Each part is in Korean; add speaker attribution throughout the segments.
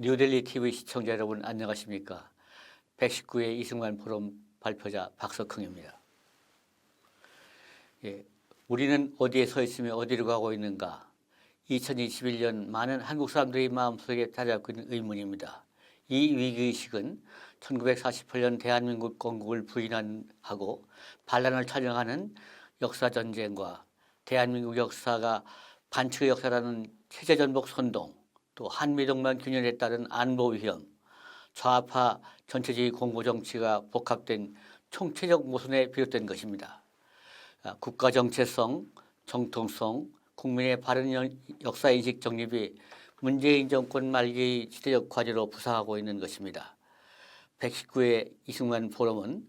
Speaker 1: 뉴델리 TV 시청자 여러분 안녕하십니까? 119회 이승만 포럼 발표자 박석흥입니다. 우리는 어디에 서 있으며 어디로 가고 있는가? 2021년 많은 한국 사람들의 마음속에 자리잡고 있는 의문입니다. 이 위기의식은 1948년 대한민국 건국을 부인하고 반란을 촬영하는 역사전쟁과 대한민국 역사가 반칙의 역사라는 체제전복 선동, 또 한미동맹 균열에 따른 안보 위험, 좌파 전체주의 공고정치가 복합된 총체적 모순에 비롯된 것입니다. 국가 정체성, 정통성, 국민의 바른 역사인식 정립이 문재인 정권 말기의 시대적 과제로 부상하고 있는 것입니다. 119회 이승만 포럼은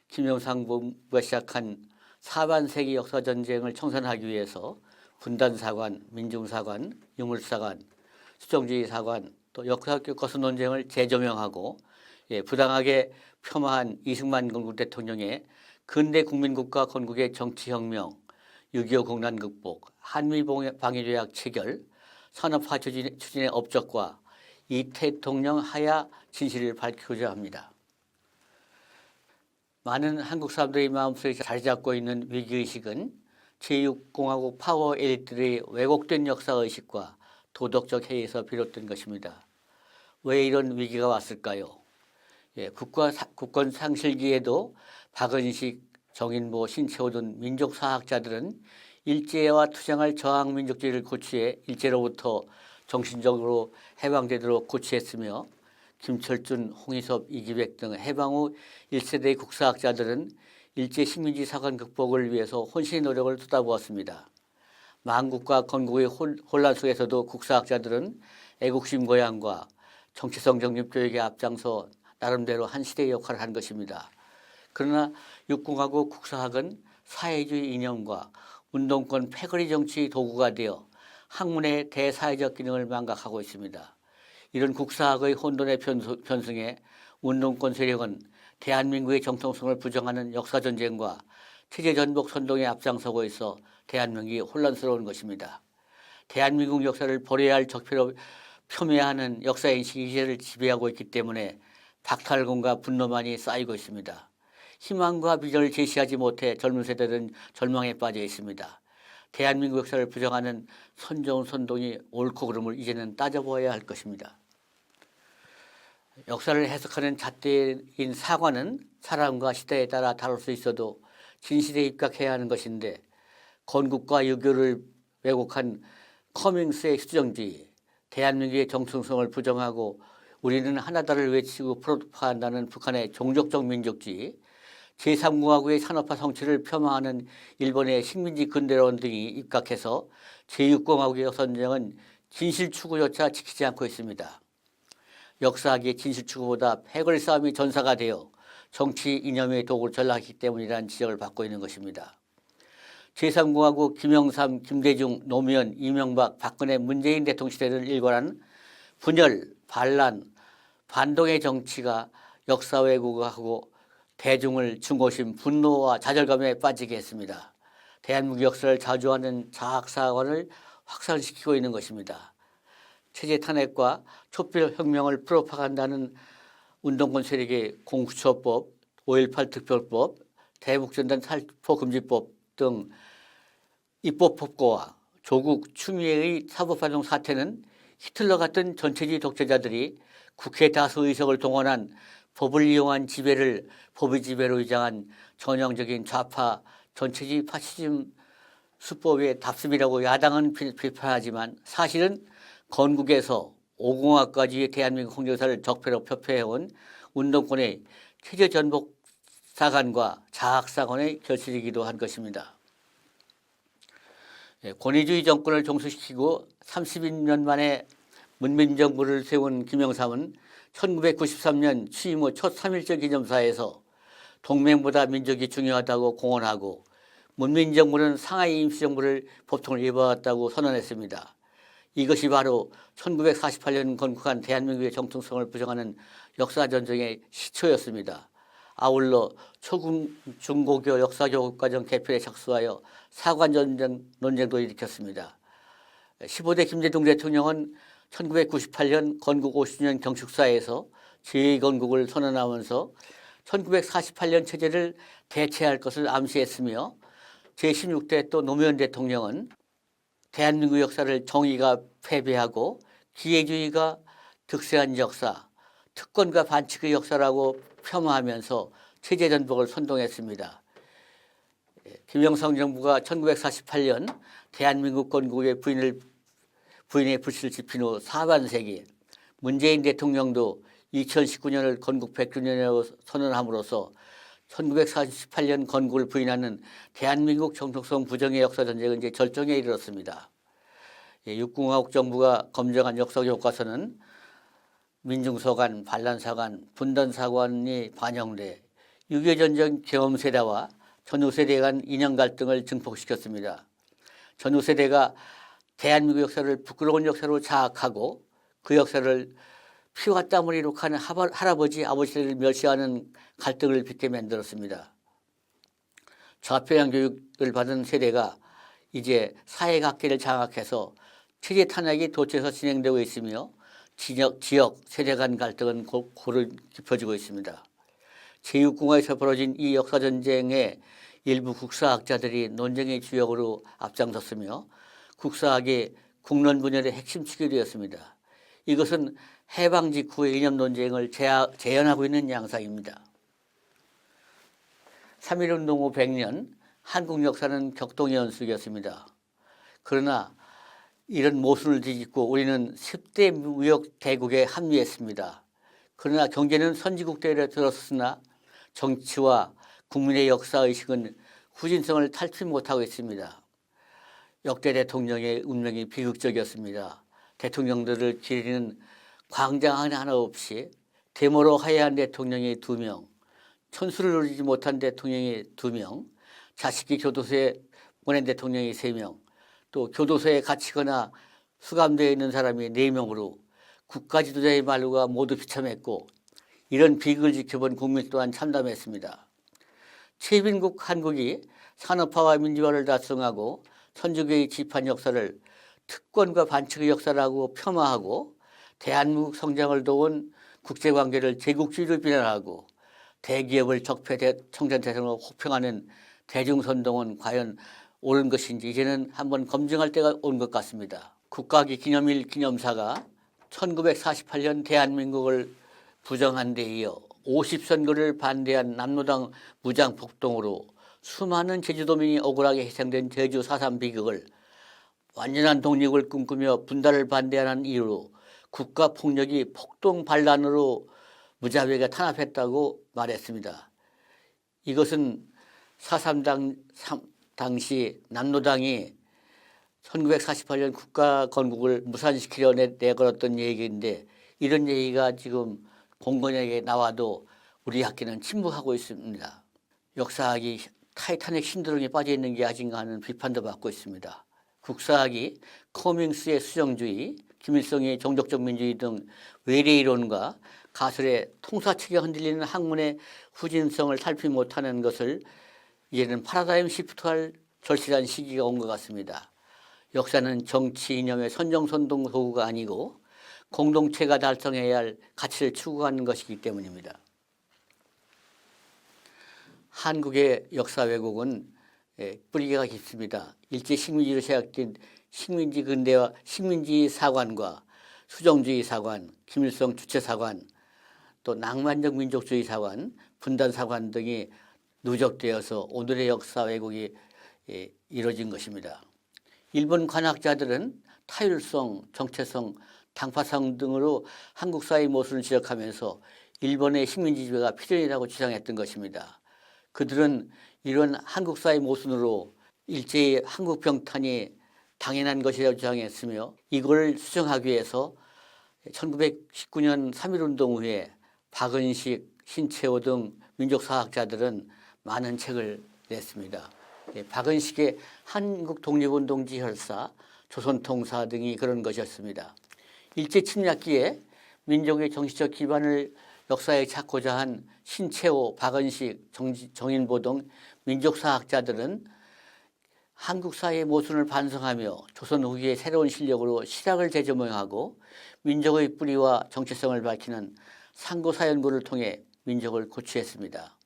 Speaker 1: 김영삼 본부가 시작한 사반세기 역사전쟁을 청산하기 위해서 분단사관, 민중사관, 유물사관, 수정주의사관, 또 역사교과서 논쟁을 재조명하고 부당하게 폄하한 이승만 건국 대통령의 근대 국민국가 건국의 정치혁명, 6.25 공란 극복, 한미방위조약 체결, 산업화 추진의 업적과 이 대통령 하야 진실을 밝히고자 합니다. 많은 한국 사람들의 마음속에 자리 잡고 있는 위기의식은 제6공화국 파워 엘리트들의 왜곡된 역사의식과 도덕적 해이에서 비롯된 것입니다. 왜 이런 위기가 왔을까요? 국권 상실기에도 박은식, 정인보, 신채호 등 민족사학자들은 일제와 투쟁할 저항민족주의를 고취해 일제로부터 정신적으로 해방되도록 고취했으며 김철준, 홍희섭, 이기백 등 해방 후 1세대 국사학자들은 일제 식민지 사관 극복을 위해서 혼신의 노력을 쏟아부었습니다. 만국과 건국의 혼란 속에서도 국사학자들은 애국심 고양과 정체성 정립 교육에 앞장서 나름대로 한 시대의 역할을 한 것입니다. 그러나 육공화국 국사학은 사회주의 이념과 운동권 패거리 정치의 도구가 되어 학문의 대사회적 기능을 망각하고 있습니다. 이런 국사학의 혼돈의 편승에 운동권 세력은 대한민국의 정통성을 부정하는 역사전쟁과 체제전복 선동에 앞장서고 있어 대한민국이 혼란스러운 것입니다. 대한민국 역사를 버려야 할 적폐로 폄훼하는 역사인식이 시대를 지배하고 있기 때문에 박탈감과 분노만이 쌓이고 있습니다. 희망과 비전을 제시하지 못해 젊은 세대들은 절망에 빠져 있습니다. 대한민국 역사를 부정하는 선정 선동이 옳고 그름을 이제는 따져보아야 할 것입니다. 역사를 해석하는 잣대인 사관은 사람과 시대에 따라 다를 수 있어도 진실에 입각해야 하는 것인데 건국과 유교를 왜곡한 커밍스의 수정주의, 대한민국의 정통성을 부정하고 우리는 하나다를 외치고 프로파간다는 북한의 종족적 민족주의, 제3공화국의 산업화 성취를 폄하하는 일본의 식민지 근대론 등이 입각해서 제6공화국의 역사전쟁은 진실 추구조차 지키지 않고 있습니다. 역사학의 진실 추구보다 패거리 싸움이 전사가 되어 정치 이념의 도구로 전락하기 때문이라는 지적을 받고 있는 것입니다. 제3공화국 김영삼, 김대중, 노무현, 이명박, 박근혜, 문재인 대통령 시대를 일관한 분열, 반란, 반동의 정치가 역사 왜곡하고 대중을 중고심, 분노와 좌절감에 빠지게 했습니다. 대한민국 역사를 자주하는 자학사관을 확산시키고 있는 것입니다. 체제 탄핵과 촛불혁명을 프로파간다는 운동권 세력의 공수처법, 5.18 특별법, 대북전단 살포금지법 등 입법 폭거와 조국 추미애의 사법활동 사태는 히틀러 같은 전체주의 독재자들이 국회 다수 의석을 동원한 법을 이용한 지배를 법의 지배로 위장한 전형적인 좌파 전체주의 파시즘 수법의 답습이라고 야당은 비판하지만 사실은 건국에서 5공화까지의 대한민국 홍역사를 적폐로 표표해온 운동권의 체제전복 사관과 자학사관의 결실이기도 한 것입니다. 권위주의 정권을 종수시키고 30년 만에 문민정부를 세운 김영삼은 1993년 취임 후 첫 3.1절 기념사에서 동맹보다 민족이 중요하다고 공언하고 문민정부는 상하이 임시정부를 법통을 입어왔다고 선언했습니다. 이것이 바로 1948년 건국한 대한민국의 정통성을 부정하는 역사전쟁의 시초였습니다. 아울러 초중고교 역사교육과정 개편에 착수하여 사관전쟁 논쟁도 일으켰습니다. 15대 김대중 대통령은 1998년 건국 50주년 경축사에서 제2건국을 선언하면서 1948년 체제를 대체할 것을 암시했으며 제16대 또 노무현 대통령은 대한민국 역사를 정의가 패배하고 기회주의가 득세한 역사, 특권과 반칙의 역사라고 폄하하면서 체제 전복을 선동했습니다. 김영삼 정부가 1948년 대한민국 건국의 부인의 불씨를 지핀 후 4반세기, 문재인 대통령도 2019년을 건국 100주년이라고 선언함으로써 1948년 건국을 부인하는 대한민국 정통성 부정의 역사전쟁은 이제 절정에 이르렀습니다. 육공화국 정부가 검증한 역사 교과서는 민중서관, 반란사관, 분단사관이 반영돼 6.25 전쟁 경험세대와 전후세대 간 인연 갈등을 증폭시켰습니다. 전후세대가 대한민국 역사를 부끄러운 역사로 자학하고 그 역사를 피와 땀을 이룩하는 할아버지, 아버지를 멸시하는 갈등을 빚게 만들었습니다. 좌표양 교육을 받은 세대가 이제 사회각계를 장악해서 체제 탄압이 도처에서 진행되고 있으며 지역 세대 간 갈등은 고를 깊어지고 있습니다. 제6공화에서 벌어진 이 역사전쟁에 일부 국사학자들이 논쟁의 주역으로 앞장섰으며 국사학이 국론 분열의 핵심 축이 되었습니다. 이것은 해방 직후의 이념 논쟁을 재현하고 있는 양상입니다. 3.1운동 후 100년 한국 역사는 격동의 연속이었습니다. 그러나 이런 모순을 뒤집고 우리는 10대 무역 대국에 합류했습니다. 그러나 경제는 선진국대에 들어섰으나 정치와 국민의 역사의식은 후진성을 탈피 못하고 있습니다. 역대 대통령의 운명이 비극적이었습니다. 대통령들을 기리는 광장 하나 없이 데모로 하야한 대통령이 2명, 천수를 누리지 못한 대통령이 2명, 자식이 교도소에 보낸 대통령이 3명, 또 교도소에 갇히거나 수감되어 있는 사람이 4명으로 국가 지도자의 말루가 모두 비참했고 이런 비극을 지켜본 국민 또한 참담했습니다. 최빈국 한국이 산업화와 민주화를 달성하고 천주교의 집한 역사를 특권과 반칙의 역사라고 폄하하고 대한민국 성장을 도운 국제관계를 제국주의로 비난하고 대기업을 적폐 청전 대상으로 혹평하는 대중선동은 과연 옳은 것인지 이제는 한번 검증할 때가 온 것 같습니다. 국가기 기념일 기념사가 1948년 대한민국을 부정한 데 이어 50선거를 반대한 남로당 무장폭동으로 수많은 제주도민이 억울하게 희생된 제주 4.3 비극을 완전한 독립을 꿈꾸며 분단을 반대하는 이유로 국가폭력이 폭동 반란으로 무자비하게 탄압했다고 말했습니다. 이것은 4.3 당시 남로당이 1948년 국가 건국을 무산시키려 내걸었던 얘기인데 이런 얘기가 지금 공공연하게 나와도 우리 학계는 침묵하고 있습니다. 역사학이 타이타닉 신드롬에 빠져 있는 게 아닌가 하는 비판도 받고 있습니다. 국사학이 커밍스의 수정주의, 김일성의 종족적 민주주의 등 외래 이론과 가설의 통사체계가 흔들리는 학문의 후진성을 살피 못하는 것을 이제는 파라다임 시프트할 절실한 시기가 온 것 같습니다. 역사는 정치 이념의 선정선동 도구가 아니고 공동체가 달성해야 할 가치를 추구하는 것이기 때문입니다. 한국의 역사 왜곡은 뿌리가 깊습니다. 일제 식민지로 시작된 식민지 근대화 식민지 사관과 수정주의 사관, 김일성 주체 사관, 또 낭만적 민족주의 사관, 분단 사관 등이 누적되어서 오늘의 역사 왜곡이 이루어진 것입니다. 일본 관학자들은 타율성, 정체성, 당파성 등으로 한국사의 모순을 지적하면서 일본의 식민지 지배가 필연이라고 주장했던 것입니다. 그들은 이런 한국사의 모순으로 일제의 한국 병탄이 당연한 것이라고 주장했으며 이걸 수정하기 위해서 1919년 3.1운동 후에 박은식, 신채호 등 민족사학자들은 많은 책을 냈습니다. 박은식의 한국 독립운동 지혈사, 조선통사 등이 그런 것이었습니다. 일제 침략기에 민족의 정치적 기반을 역사에 찾고자 한 신채호, 박은식, 정인보 등 민족사학자들은 한국사의 모순을 반성하며 조선 후기의 새로운 실력으로 실학을 재조명하고 민족의 뿌리와 정체성을 밝히는 상고사 연구를 통해 민족을 고취했습니다.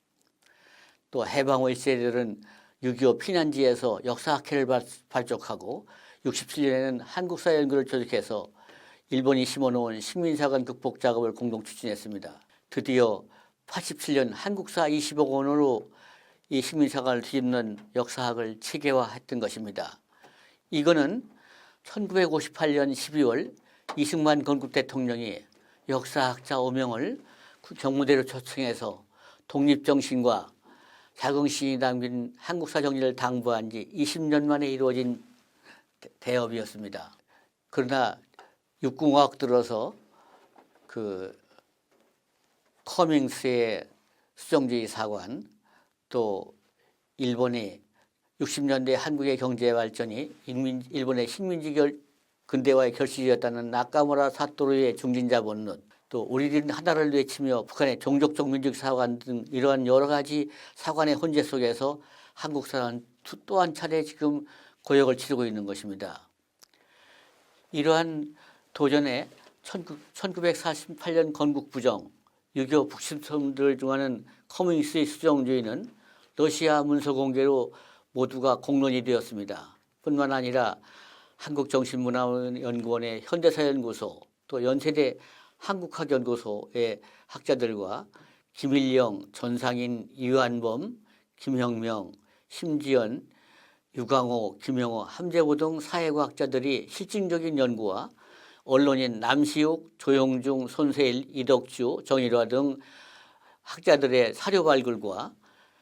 Speaker 1: 또 해방 후 일세들은 6.25 피난지에서 역사학회를 발족하고 67년에는 한국사 연구를 조직해서 일본이 심어놓은 식민사관 극복 작업을 공동 추진했습니다. 드디어 87년 한국사 20억 원으로 이 식민사관을 뒤집는 역사학을 체계화했던 것입니다. 이거는 1958년 12월 이승만 건국 대통령이 역사학자 5명을 경무대로 초청해서 독립정신과 자긍심이 담긴 한국사 정리를 당부한 지 20년 만에 이루어진 대업이었습니다. 그러나 육군과학 들어서 그 커밍스의 수정주의 사관, 또 일본의 60년대 한국의 경제 발전이 일본의 식민지 근대화의 결실이었다는 나카무라 사토루의 중진자본론, 또 우리들은 하나를 외치며 북한의 종족적 민족 사관 등 이러한 여러 가지 사관의 혼재 속에서 한국사는 또 한 차례 지금 고역을 치르고 있는 것입니다. 이러한 도전에 1948년 건국부정, 6.25 북침선들을 중하는 커뮤니스트의 수정주의는 러시아 문서 공개로 모두가 공론이 되었습니다. 뿐만 아니라 한국정신문화연구원의 현대사연구소, 또 연세대 한국학연구소의 학자들과 김일영, 전상인, 이완범, 김형명, 심지연, 유광호, 김영호, 함재보 등 사회과학자들이 실증적인 연구와 언론인 남시욱, 조용중, 손세일, 이덕주, 정일화 등 학자들의 사료 발굴과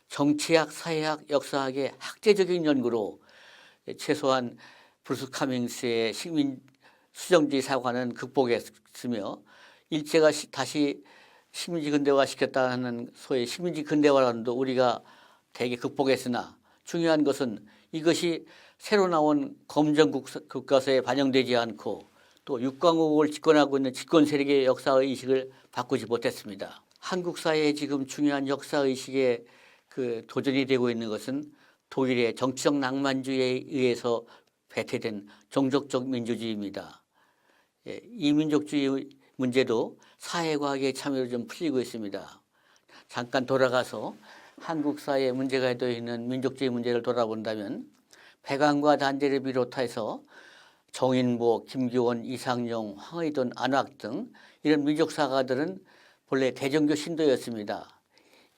Speaker 1: 정치학, 사회학, 역사학의 학제적인 연구로 최소한 브루스 카밍스의 식민 수정주의 사관은 극복했으며 일제가 다시 식민지 근대화 시켰다는 소위 식민지 근대화론도 우리가 대개 극복했으나 중요한 것은 이것이 새로 나온 검정국가서에 반영되지 않고 또 육강국을 집권하고 있는 집권 세력의 역사의식을 바꾸지 못했습니다. 한국 사회의 지금 중요한 역사의식에 그 도전이 되고 있는 것은 독일의 정치적 낭만주의에 의해서 배태된 종족적 민주주의입니다. 이 민족주의 문제도 사회과학의 참여로 좀 풀리고 있습니다. 잠깐 돌아가서 한국 사회에 문제가 되어 있는 민족주의 문제를 돌아본다면 백안과 단재를 비롯해서 정인보, 김규원, 이상용, 황의돈, 안학 등 이런 민족사가들은 본래 대정교 신도였습니다.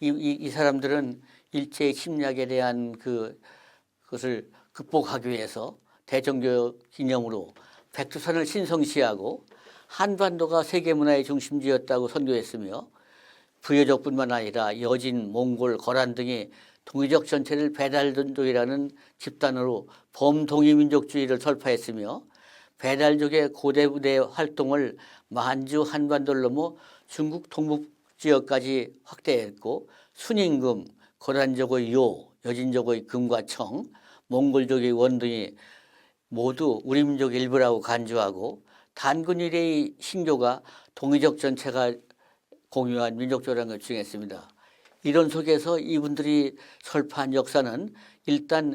Speaker 1: 이 사람들은 일제의 침략에 대한 그것을 극복하기 위해서 대정교 기념으로 백두산을 신성시하고 한반도가 세계문화의 중심지였다고 선교했으며 부여족뿐만 아니라 여진, 몽골, 거란 등의 동이족 전체를 배달족이라는 집단으로 범동이민족주의를 설파했으며 배달족의 고대 부대 활동을 만주 한반도를 넘어 중국 동북 지역까지 확대했고 순임금, 거란족의 요, 여진족의 금과 청, 몽골족의 원 등이 모두 우리 민족의 일부라고 간주하고 단군 이래의 신교가 동이족 전체가 공유한 민족주의라는 걸 주장했습니다. 이런 속에서 이분들이 설파한 역사는 일단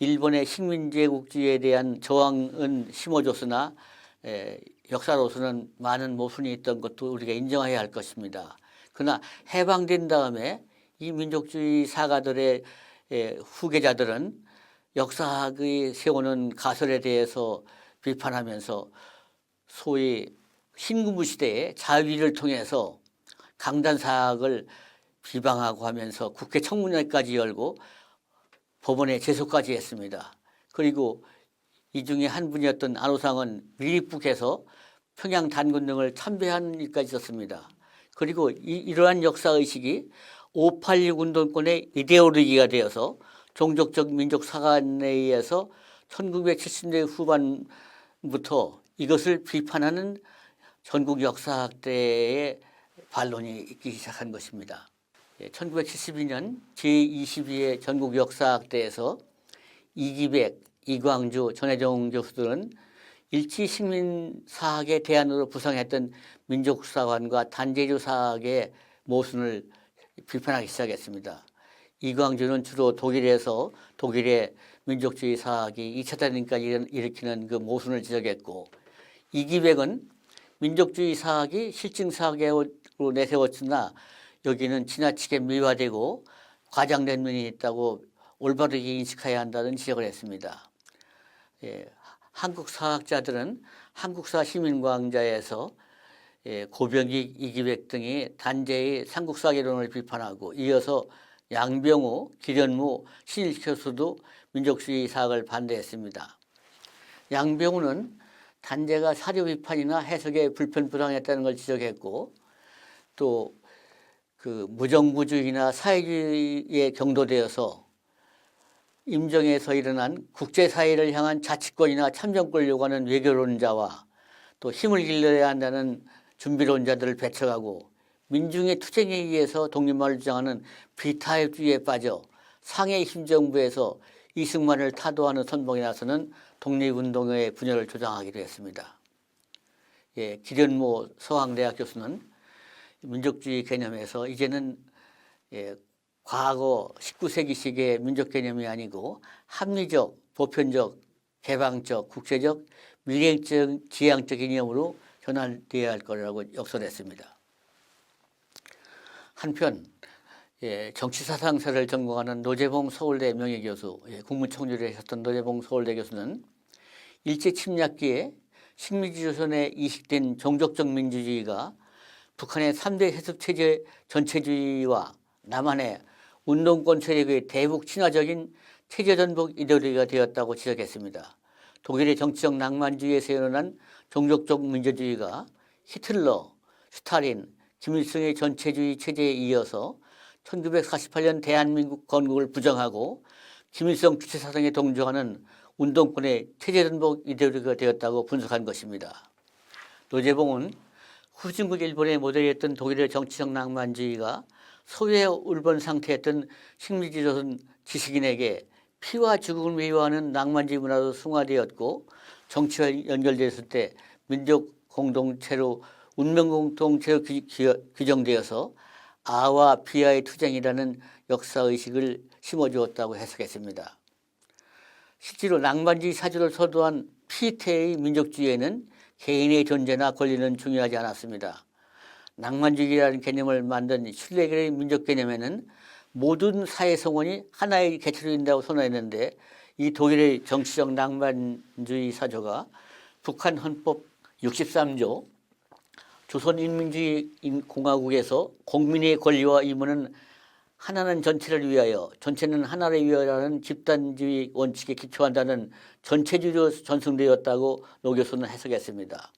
Speaker 1: 일본의 식민지애국주의에 대한 저항은 심어줬으나 역사로서는 많은 모순이 있던 것도 우리가 인정해야 할 것입니다. 그러나 해방된 다음에 이 민족주의 사가들의 후계자들은 역사학의 세우는 가설에 대해서 비판하면서 소위 신군부 시대의 자위를 통해서 강단사학을 비방하고 하면서 국회 청문회까지 열고 법원에 제소까지 했습니다. 그리고 이 중에 한 분이었던 안호상은 밀입국에서 평양 단군 등을 참배한 일까지 있었습니다. 그리고 이러한 역사의식이 586 운동권의 이데올로기가 되어서 종족적 민족 사관에 의해서 1970년대 후반부터 이것을 비판하는 전국 역사학대의 반론이 있기 시작한 것입니다. 1972년 제22회 전국 역사학대에서 이기백, 이광주, 전혜정 교수들은 일치 식민사학의 대안으로 부상했던 민족사관과 단재주 사학의 모순을 비판하기 시작했습니다. 이광주는 주로 독일에서 독일의 민족주의 사학이 2차 대전까지 일으키는 그 모순을 지적했고, 이기백은 민족주의 사학이 실증 사학으로 내세웠으나 여기는 지나치게 미화되고 과장된 면이 있다고 올바르게 인식해야 한다는 지적을 했습니다. 예, 한국 사학자들은 한국사 시민광자에서 고병익, 이기백 등이 단재의 삼국사 이론을 비판하고, 이어서 양병우, 기련무, 신일 교수도 민족주의 사학을 반대했습니다. 양병우는 단재가 사료 비판이나 해석에 불편부당했다는 걸 지적했고, 또 그 무정부주의나 사회주의에 경도되어서 임정에서 일어난 국제사회를 향한 자치권이나 참정권을 요구하는 외교론자와 또 힘을 길러야 한다는 준비론자들을 배척하고, 민중의 투쟁에 의해서 독립만을 주장하는 비타협주의에 빠져 상해 심정부에서 이승만을 타도하는 선봉에 나서는 독립운동의 분열을 조장하기로 했습니다. 예, 기련모 서강대학 교수는 민족주의 개념에서 이제는 과거 19세기식의 민족 개념이 아니고 합리적, 보편적, 개방적, 국제적, 밀행적, 지향적 개념으로 전환되어야 할 거라고 역설했습니다. 한편 정치사상사를 전공하는 노재봉 서울대 명예교수, 국무총리를 하셨던 노재봉 서울대 교수는 일제침략기에 식민지 조선에 이식된 종족적 민주주의가 북한의 3대 해습체제 전체주의와 남한의 운동권 세력의 대북 친화적인 체제전복 이데올로기가 되었다고 지적했습니다. 독일의 정치적 낭만주의에서 일어난 종족적 민주주의가 히틀러, 스탈린, 김일성의 전체주의 체제에 이어서 1948년 대한민국 건국을 부정하고 김일성 주체사상에 동조하는 운동권의 체제전복 이데올로기가 되었다고 분석한 것입니다. 노재봉은 후진국 일본의 모델이었던 독일의 정치적 낭만주의가 소외 울번 상태였던 식민지 조선 지식인에게 피와 죽음을 미화하는 낭만주의 문화로 승화되었고, 정치와 연결되었을 때 민족 공동체로 운명 공동체로 규정되어서 아와 비아의 투쟁이라는 역사의식을 심어주었다고 해석했습니다. 실제로 낭만주의 사주를 서도한 피태의 민족주의에는 개인의 존재나 권리는 중요하지 않았습니다. 낭만주의라는 개념을 만든 슐레겔의 민족 개념에는 모든 사회 성원이 하나의 개체로 인다고 선언했는데, 이 독일의 정치적 낭만주의 사조가 북한 헌법 63조 조선인민주의 공화국에서 국민의 권리와 의무는 하나는 전체를 위하여, 전체는 하나를 위하여라는 집단주의 원칙에 기초한다는 전체주의로 전승되었다고 노 교수는 해석했습니다.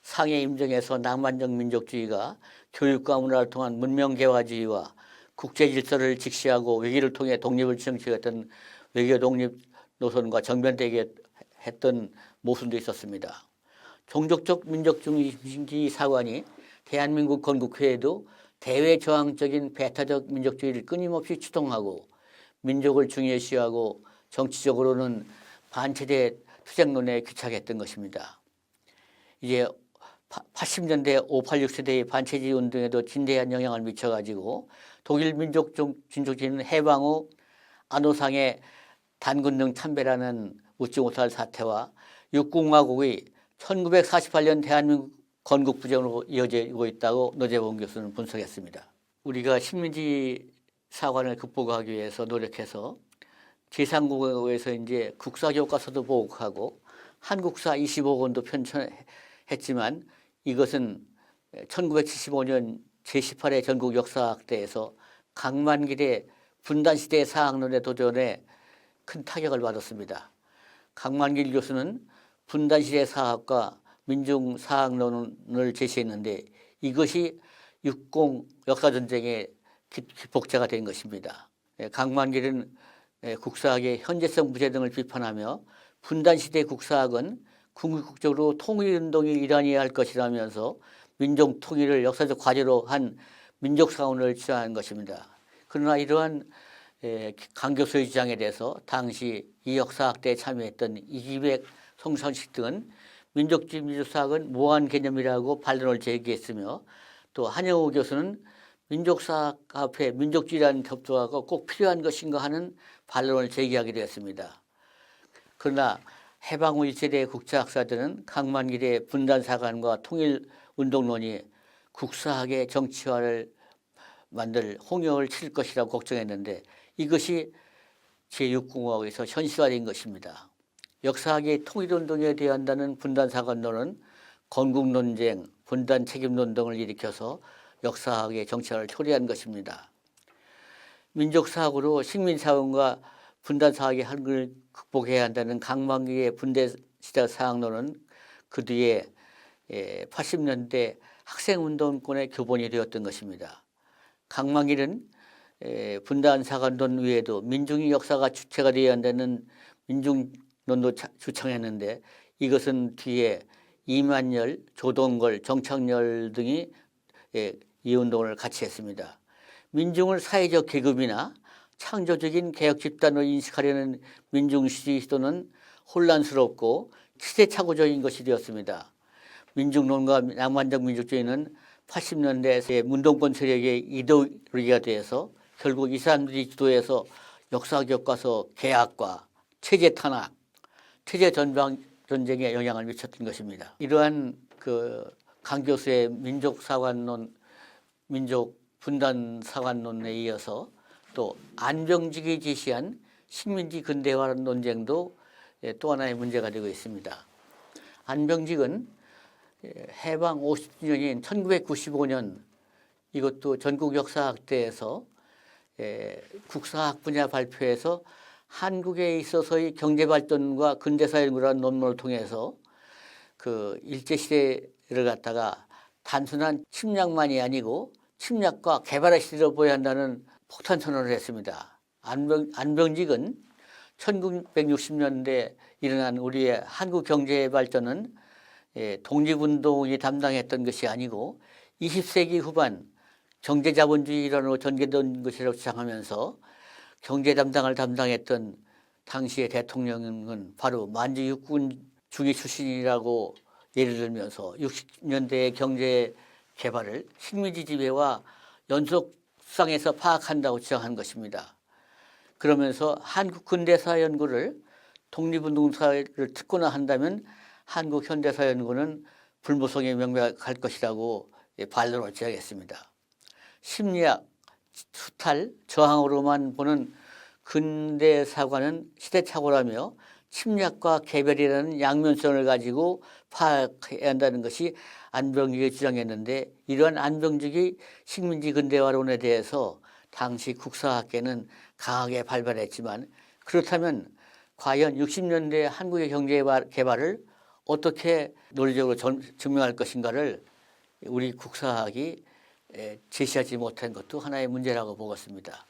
Speaker 1: 상해 임정에서 낭만적 민족주의가 교육과 문화를 통한 문명개화주의와 국제질서를 직시하고 외교를 통해 독립을 지정치했던 외교 독립 노선과 정반대게 했던 모순도 있었습니다. 종족적 민족중심주의 사관이 대한민국 건국회에도 대외저항적인 배타적 민족주의를 끊임없이 추동하고 민족을 중요시하고 정치적으로는 반체제 투쟁론에 귀착했던 것입니다. 이제 80년대 586 세대의 반체제 운동에도 진대한 영향을 미쳐가지고 독일 민족주의는 해방 후 안호상의 단군등 참배라는 웃지 못할 사태와 육공화국의 1948년 대한민국 건국 부정으로 이어지고 있다고 노재봉 교수는 분석했습니다. 우리가 식민지 사관을 극복하기 위해서 노력해서 제3국어에서 이제 국사교과서도 보급하고 한국사 25권도 편찬했지만, 이것은 1975년 제18회 전국 역사학대에서 강만길의 분단시대 사학론의 도전에 큰 타격을 받았습니다. 강만길 교수는 분단시대 사학과 민중사학론을 제시했는데, 이것이 60 역사전쟁의 기폭제가 된 것입니다. 강만길은 국사학의 현재성 부재 등을 비판하며 분단시대 국사학은 궁극적으로 통일운동의 일환이어야 할 것이라면서 민족 통일을 역사적 과제로 한 민족사원을 주장한 것입니다. 그러나 이러한 강 교수의 주장에 대해서 당시 이 역사학대에 참여했던 이기백, 송상식 등은 민족주의 민족사학은 무한 개념이라고 반론을 제기했으며, 또 한영호 교수는 민족사학 앞에 민족주의라는 협조가 꼭 필요한 것인가 하는 반론을 제기하게 되었습니다. 그러나 해방 후 일제의 국제학사들은 강만길의 분단사관과 통일운동론이 국사학의 정치화를 만들 홍역을 칠 것이라고 걱정했는데 이것이 제6공화국에서 현실화된 것입니다. 역사학의 통일운동에 대한다는 분단사관론은 건국논쟁, 분단책임론 등을 일으켜서 역사학의 정치화를 초래한 것입니다. 민족사학으로 식민사원과 분단사학의 한을 극복해야 한다는 강만기의 분대시대 사학론은 그 뒤에 80년대 학생운동권의 교본이 되었던 것입니다. 강만기는 분단사관론 외에도 민중의 역사가 주체가 되어야 한다는 민중론도 주창했는데 이것은 뒤에 이만열, 조동걸, 정창열 등이 이 운동을 같이 했습니다. 민중을 사회적 계급이나 창조적인 개혁 집단으로 인식하려는 민중주의 시도는 혼란스럽고 시대착오적인 것이 되었습니다. 민중론과 낭만적 민족주의는 80년대에 문동권 세력의 이데올로기가 되어서 결국 이 사람들이 주도해서 역사 교과서 개혁과 체제 탄압, 체제 전쟁에 영향을 미쳤던 것입니다. 이러한 강 교수의 민족사관론, 민족 분단사관론에 이어서 또 안병직이 제시한 식민지 근대화 논쟁도 또 하나의 문제가 되고 있습니다. 안병직은 해방 50주년인 1995년 이것도 전국역사학대에서 국사학 분야 발표에서 한국에 있어서의 경제발전과 근대사 연구라는 논문을 통해서 일제시대를 갖다가 단순한 침략만이 아니고 침략과 개발의 시대로 보여야 한다는 폭탄 선언을 했습니다. 안병직은 1960년대 일어난 우리의 한국 경제의 발전은 독립운동이 담당했던 것이 아니고 20세기 후반 경제자본주의 일환으로 전개된 것이라고 주장하면서 경제 담당을 담당했던 당시의 대통령은 바로 만주 육군 중위 출신이라고 예를 들면서 60년대의 경제 개발을 식민지 지배와 연속상에서 파악한다고 주장한 것입니다. 그러면서 한국 근대사 연구를 독립운동사를 특권화한다면 한국 현대사 연구는 불모성에 명백할 것이라고 반론을 제기했습니다. 심리학, 수탈, 저항으로만 보는 근대사관은 시대착오라며 침략과 개별이라는 양면성을 가지고 파악해야 한다는 것이 안병직이 주장했는데 이러한 안병직이 식민지 근대화론에 대해서 당시 국사학계는 강하게 발발했지만 그렇다면 과연 60년대 한국의 경제 개발을 어떻게 논리적으로 증명할 것인가를 우리 국사학이 제시하지 못한 것도 하나의 문제라고 보겠습니다.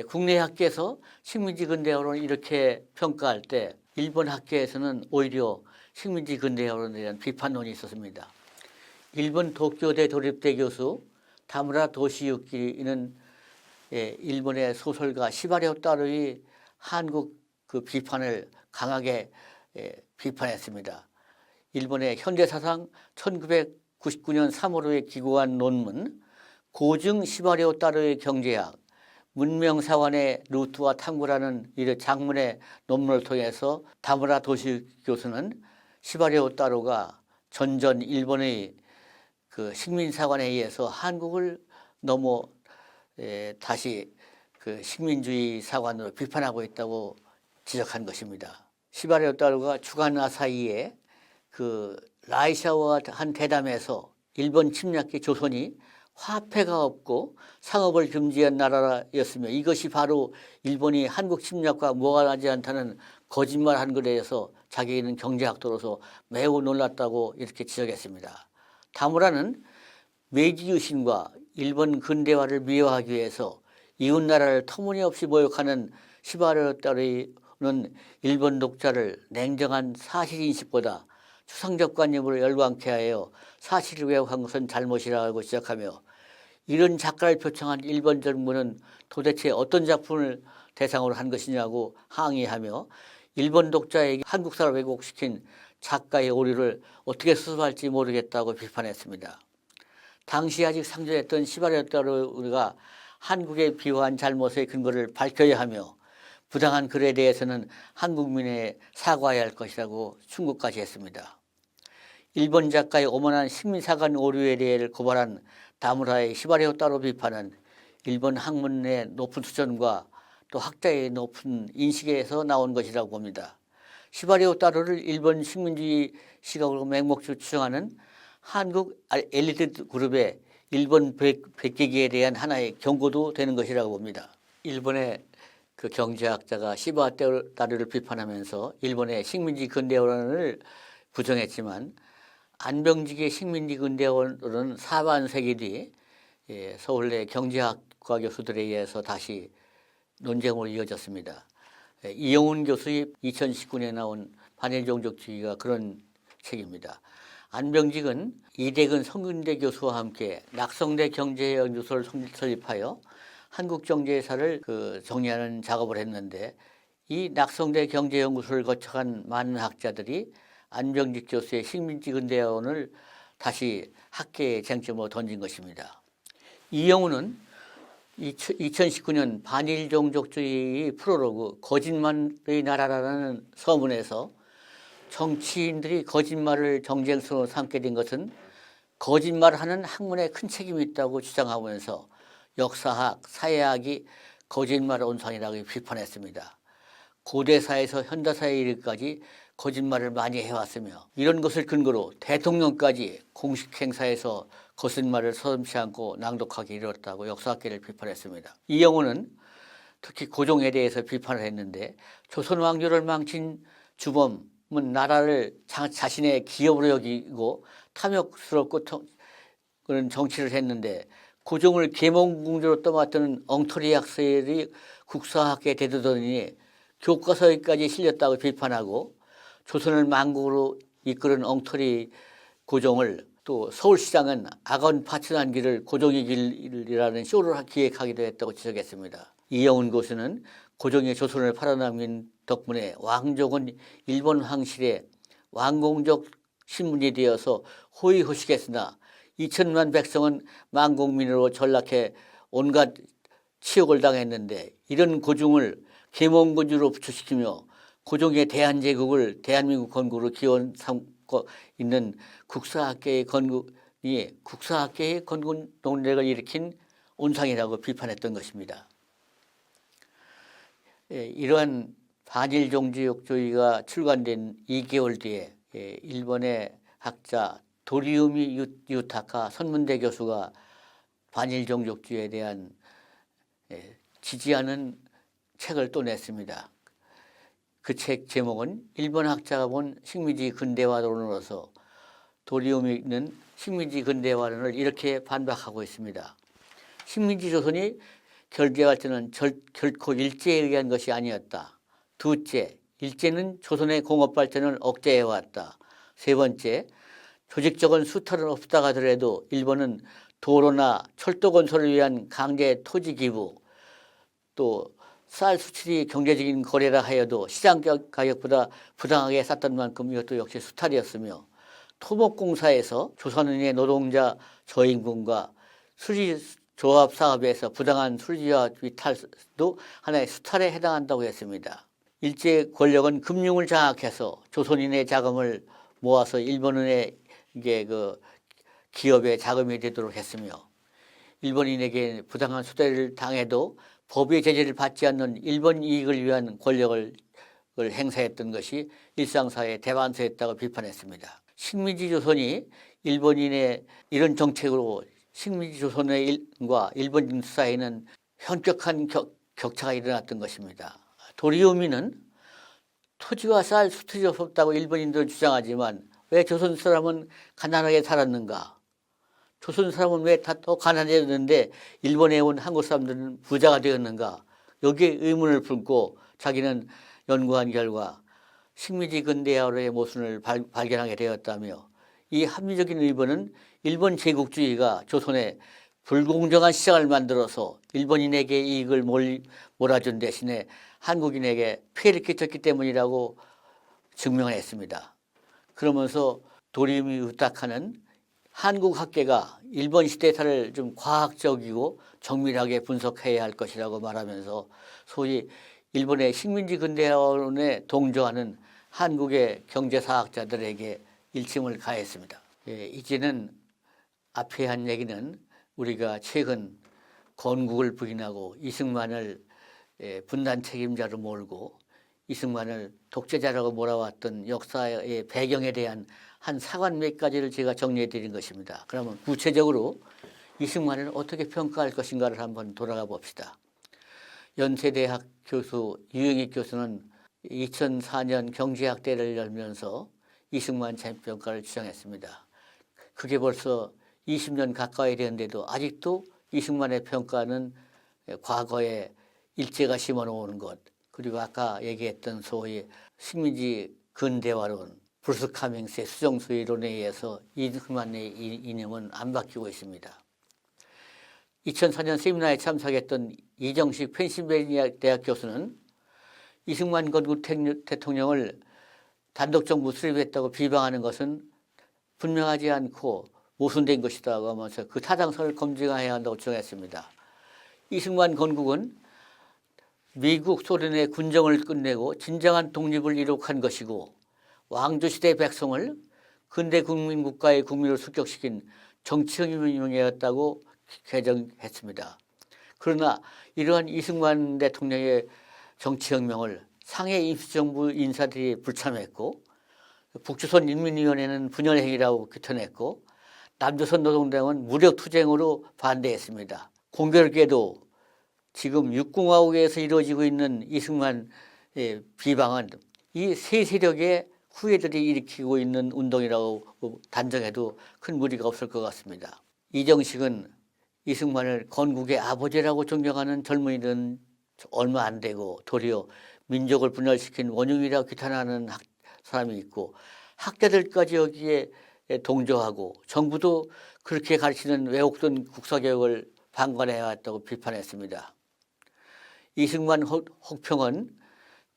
Speaker 1: 국내 학계에서 식민지 근대화론을 이렇게 평가할 때 일본 학계에서는 오히려 식민지 근대화론에 대한 비판론이 있었습니다. 일본 도쿄대 도립대 교수 다무라 도시유키는 일본의 소설가 시바리오 따루의 한국 비판을 강하게 비판했습니다. 일본의 현대사상 1999년 3월호에 기고한 논문 고증 시바리오 따루의 경제학 문명사관의 루트와 탐구라는 이 장문의 논문을 통해서 다무라 도시 교수는 시바리오 따루가 전전 일본의 식민사관에 의해서 한국을 넘어 다시 식민주의 사관으로 비판하고 있다고 지적한 것입니다. 시바리오 따루가 주간 아사히에 라이샤와 한 대담에서 일본 침략기 조선이 화폐가 없고 상업을 금지한 나라였으며 이것이 바로 일본이 한국 침략과 무관하지 않다는 거짓말한 것에 대해서 자기는 경제학도로서 매우 놀랐다고 이렇게 지적했습니다. 다무라는 메이지 유신과 일본 근대화를 미화하기 위해서 이웃나라를 터무니없이 모욕하는 시바리오 따루는 일본 독자를 냉정한 사실인식보다 추상적 관념으로 열광케 하여 사실을 왜곡한 것은 잘못이라고 지적하며 이런 작가를 표창한 일본 정부는 도대체 어떤 작품을 대상으로 한 것이냐고 항의하며 일본 독자에게 한국사를 왜곡시킨 작가의 오류를 어떻게 수습할지 모르겠다고 비판했습니다. 당시 아직 상존했던 시바리오따르가 한국에 비호한 잘못의 근거를 밝혀야 하며 부당한 글에 대해서는 한국민에 사과해야 할 것이라고 충고까지 했습니다. 일본 작가의 오만한 식민사관 오류에 대해 고발한 다무라의 시바리오따르 비판은 일본 학문의 높은 수준과 또 학자의 높은 인식에서 나온 것이라고 봅니다. 시바리오따르를 일본 식민주의 시각으로 맹목적으로 추정하는 한국 엘리트 그룹의 일본 백기기에 대한 하나의 경고도 되는 것이라고 봅니다. 일본의 그 경제학자가 시바리오따르를 비판하면서 일본의 식민지 근대화론을 부정했지만 안병직의 식민지 근대화론은 4반세기 뒤 서울대 경제학과 교수들에 의해서 다시 논쟁으로 이어졌습니다. 이영훈 교수의 2019년에 나온 반일종족주의가 그런 책입니다. 안병직은 이대근 성균대 교수와 함께 낙성대 경제연구소를 설립하여 한국 경제사를 정리하는 작업을 했는데 이 낙성대 경제연구소를 거쳐간 많은 학자들이 안병직 교수의 식민지 근대화론을 다시 학계의 쟁점으로 던진 것입니다. 이영훈은 2019년 반일종족주의 프롤로그 거짓말의 나라라는 서문에서 정치인들이 거짓말을 정쟁성으로 삼게 된 것은 거짓말하는 학문에 큰 책임이 있다고 주장하면서 역사학, 사회학이 거짓말 온상이라고 비판했습니다. 고대사에서 현대사에 이르기까지 거짓말을 많이 해왔으며 이런 것을 근거로 대통령까지 공식 행사에서 거짓말을 서슴지 않고 낭독하게 이르렀다고 역사학계를 비판했습니다. 이영훈은 특히 고종에 대해서 비판을 했는데 조선 왕조를 망친 주범은 나라를 자신의 기업으로 여기고 탐욕스럽고 그런 정치를 했는데 고종을 계몽궁주로 떠맡은 엉터리 학설이 국사학계에 대두더니 교과서에까지 실렸다고 비판하고 조선을 만국으로 이끄는 엉터리 고종을 또 서울시장은 악언 파천한 길을 고종의 길이라는 쇼를 기획하기도 했다고 지적했습니다. 이영훈 교수는 고종이 조선을 팔아남긴 덕분에 왕족은 일본 황실의 왕공적 신분이 되어서 호의호식했으나 2천만 백성은 만국민으로 전락해 온갖 치욕을 당했는데 이런 고종을 계몽군주로 부추시키며 고종의 대한제국을 대한민국 건국으로 기원 삼고 있는 국사학계의 건국 논쟁을 일으킨 온상이라고 비판했던 것입니다. 이러한 반일종주의가 출간된 2개월 뒤에 일본의 학자 도리우미 유타카 선문대 교수가 반일종족주의에 대한 지지하는 책을 또 냈습니다. 그 책 제목은 일본 학자가 본 식민지 근대화론으로서 도리우미는 식민지 근대화론을 이렇게 반박하고 있습니다. 식민지 조선이 결재할 때는 결코 일제에 의한 것이 아니었다. 둘째, 일제는 조선의 공업 발전을 억제해왔다. 세 번째, 조직적인 수탈은 없다 하더라도 일본은 도로나 철도 건설을 위한 강제 토지 기부, 또 쌀 수출이 경제적인 거래라 하여도 시장 가격보다 부당하게 샀던 만큼 이것도 역시 수탈이었으며 토목공사에서 조선인의 노동자 저임금과 수리조합 사업에서 부당한 수리조합 위탈도 하나의 수탈에 해당한다고 했습니다. 일제 권력은 금융을 장악해서 조선인의 자금을 모아서 일본인의 기업의 자금이 되도록 했으며 일본인에게 부당한 수대를 당해도 법의 제재를 받지 않는 일본 이익을 위한 권력을 행사했던 것이 일상사회의 대반사였다고 비판했습니다. 식민지 조선이 일본인의 이런 정책으로 식민지 조선과 일본인 사이에는 현격한 격차가 일어났던 것입니다. 도리우미는 토지와 쌀 수출이 없었다고 일본인들은 주장하지만 왜 조선 사람은 가난하게 살았는가? 조선 사람은 왜 다 더 가난해졌는데 일본에 온 한국 사람들은 부자가 되었는가? 여기에 의문을 품고 자기는 연구한 결과 식민지 근대화론의 모순을 발견하게 되었다며 이 합리적인 의견은 일본 제국주의가 조선에 불공정한 시장을 만들어서 일본인에게 이익을 몰아준 대신에 한국인에게 피해를 끼쳤기 때문이라고 증명을 했습니다. 그러면서 도리우미 우타카는 한국 학계가 일본 시대사를 좀 과학적이고 정밀하게 분석해야 할 것이라고 말하면서 소위 일본의 식민지 근대화론에 동조하는 한국의 경제사학자들에게 일침을 가했습니다. 이제는 앞에 한 얘기는 우리가 최근 건국을 부인하고 이승만을 분단 책임자로 몰고 이승만을 독재자라고 몰아왔던 역사의 배경에 대한 한 사관 몇 가지를 제가 정리해 드린 것입니다. 그러면 구체적으로 이승만을 어떻게 평가할 것인가를 한번 돌아가 봅시다. 연세대학 교수 유영익 교수는 2004년 경제학대를 열면서 이승만 재평가를 주장했습니다. 그게 벌써 20년 가까이 되는데도 아직도 이승만의 평가는 과거에 일제가 심어놓은 것, 그리고 아까 얘기했던 소위 식민지 근대화론, 브루스 카밍스의 수정수의 이론에 의해서 이승만의 이념은 안 바뀌고 있습니다. 2004년 세미나에 참석했던 이정식 펜실베이니아 대학 교수는 이승만 건국 대통령을 단독정부 수립했다고 비방하는 것은 분명하지 않고 모순된 것이라고 하면서 그 타당성을 검증해야 한다고 주장했습니다. 이승만 건국은 미국, 소련의 군정을 끝내고 진정한 독립을 이룩한 것이고 왕조시대 백성을 근대 국민국가의 국민으로 습격시킨 정치혁명이었다고 개정했습니다. 그러나 이러한 이승만 대통령의 정치혁명을 상해 임시정부 인사들이 불참했고 북조선 인민위원회는 분열행위라고 규탄했고 남조선 노동당은 무력투쟁으로 반대했습니다. 공교롭게도 지금 육공화국에서 이루어지고 있는 이승만의 비방은 이 세 세력의 후예들이 일으키고 있는 운동이라고 단정해도 큰 무리가 없을 것 같습니다. 이정식은 이승만을 건국의 아버지라고 존경하는 젊은이들은 얼마 안 되고 도리어 민족을 분열시킨 원흉이라고 규탄하는 사람이 있고 학자들까지 여기에 동조하고 정부도 그렇게 가르치는 왜곡된 국사교육을 방관해야 했다고 비판했습니다. 이승만 혹평은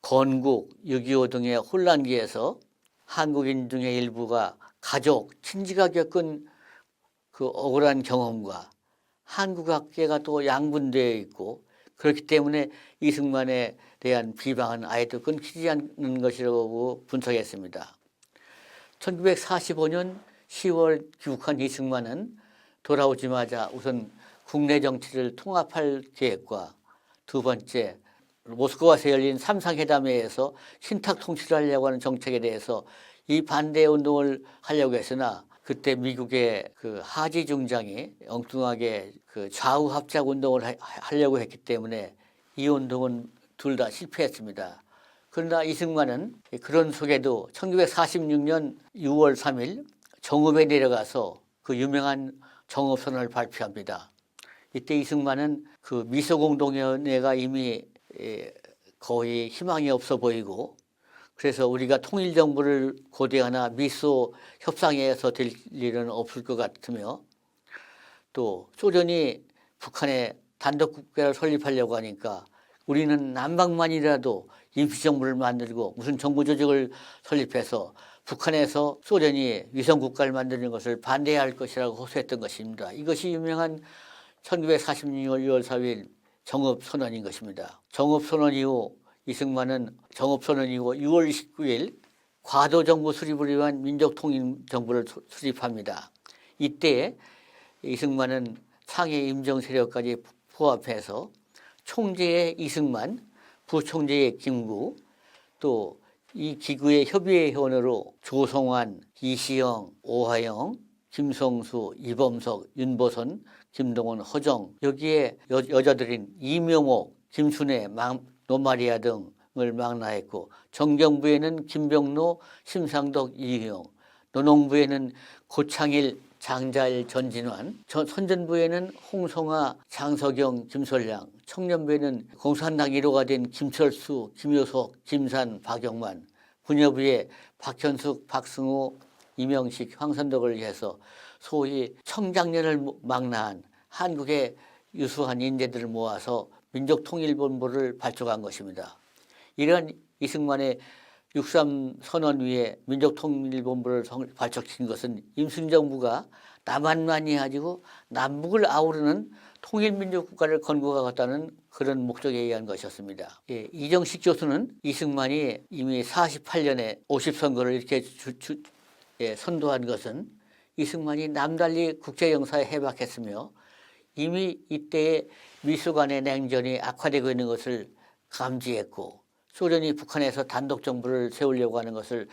Speaker 1: 건국, 6.25 등의 혼란기에서 한국인 중의 일부가 가족, 친지가 겪은 그 억울한 경험과 한국학계가 또 양분되어 있고 그렇기 때문에 이승만에 대한 비방은 아예도 끊기지 않는 것이라고 분석했습니다. 1945년 10월 귀국한 이승만은 돌아오자마자 우선 국내 정치를 통합할 계획과 두 번째 모스크바에서 열린 삼상회담회에서 신탁 통치를 하려고 하는 정책에 대해서 이 반대 운동을 하려고 했으나 그때 미국의 그 하지 중장이 엉뚱하게 그 좌우 합작 운동을 하려고 했기 때문에 이 운동은 둘 다 실패했습니다. 그러나 이승만은 그런 속에도 1946년 6월 3일 정읍에 내려가서 그 유명한 정읍선언을 발표합니다. 이때 이승만은 그 미소공동연회가 이미 거의 희망이 없어 보이고 그래서 우리가 통일정부를 고대하나 미소 협상에서 될 일은 없을 것 같으며 또 소련이 북한에 단독국가를 설립하려고 하니까 우리는 남방만이라도 임시정부를 만들고 무슨 정부조직을 설립해서 북한에서 소련이 위성국가를 만드는 것을 반대해야 할 것이라고 호소했던 것입니다. 이것이 유명한 1946년 6월 4일 정읍선언인 것입니다. 정읍선언 이후 이승만은 정읍선언 이후 6월 29일 과도정부 수립을 위한 민족통일정부를 수립합니다. 이때 이승만은 상해 임정세력까지 포함해서 총재의 이승만, 부총재의 김구, 또 이 기구의 협의회원으로 조성환, 이시영, 오하영, 김성수, 이범석, 윤보선, 김동원, 허정 여기에 여자들인 이명옥, 김순애, 노마리아 등을 망라했고 정경부에는 김병로, 심상덕, 이희영, 노농부에는 고창일, 장자일, 전진환, 선전부에는 홍성아, 장석영, 김설량, 청년부에는 공산당 1호가 된 김철수, 김효석, 김산, 박영만, 부녀부에 박현숙, 박승호, 이명식, 황선덕을 위해서 소위 청장년을 망라한 한국의 유수한 인재들을 모아서 민족통일본부를 발족한 것입니다. 이러한 이승만의 6.3 선언 위에 민족통일본부를 발족시킨 것은 임승정부가 남한만이 가지고 남북을 아우르는 통일민족 국가를 건국하겠다는 그런 목적에 의한 것이었습니다. 예, 이정식 교수는 이승만이 이미 48년에 50선거를 이렇게 선도한 것은 이승만이 남달리 국제정사에 해박했으며 이미 이때의 미소 간의 냉전이 악화되고 있는 것을 감지했고 소련이 북한에서 단독 정부를 세우려고 하는 것을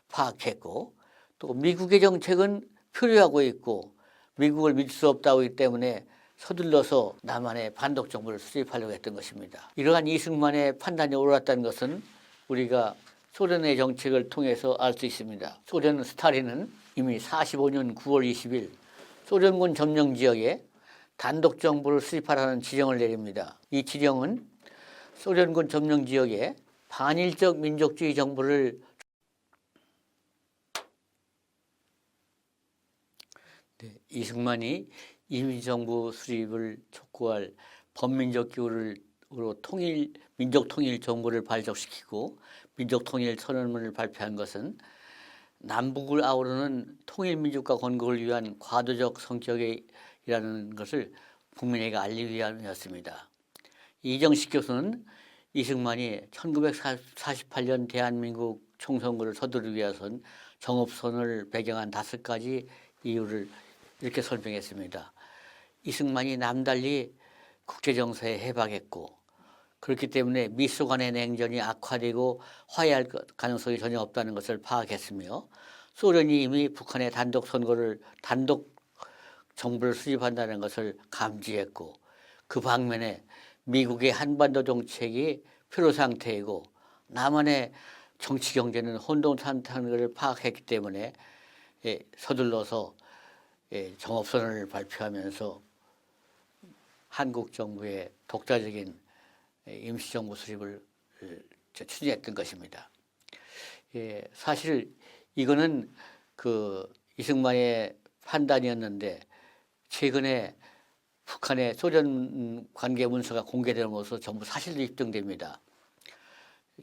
Speaker 1: 파악했고 또 미국의 정책은 표류하고 있고 미국을 믿을 수 없다고 하기 때문에 서둘러서 남한에 반독 정부를 수립하려고 했던 것입니다. 이러한 이승만의 판단이 옳았다는 것은 우리가 소련의 정책을 통해서 알 수 있습니다. 소련 스탈린은 이미 45년 9월 20일 소련군 점령 지역에 단독 정부를 수립하라는 지령을 내립니다. 이 지령은 소련군 점령 지역에 반일적 민족주의 정부를 이승만이 임시정부 수립을 촉구할 범민족 기호로 민족 통일 정부를 발족시키고 민족 통일 선언문을 발표한 것은 남북을 아우르는 통일민족과 건국을 위한 과도적 성격이라는 것을 국민에게 알리기 위함이었습니다. 이정식 교수는 이승만이 1948년 대한민국 총선거를 서두르기 위해서는 정업선을 배경한 5가지 이유를 이렇게 설명했습니다. 이승만이 남달리 국제정세에 해박했고 그렇기 때문에 미소 간의 냉전이 악화되고 화해할 가능성이 전혀 없다는 것을 파악했으며 소련이 이미 북한의 단독 정부를 수립한다는 것을 감지했고 그 방면에 미국의 한반도 정책이 표로 상태이고 남한의 정치 경제는 혼돈 상태라는 것을 파악했기 때문에 서둘러서 정업선언을 발표하면서 한국 정부의 독자적인 임시정부 수립을 추진했던 것입니다. 사실 이거는 그 이승만의 판단이었는데 최근에 북한의 소련 관계 문서가 공개됨으로써 전부 사실로 입증됩니다.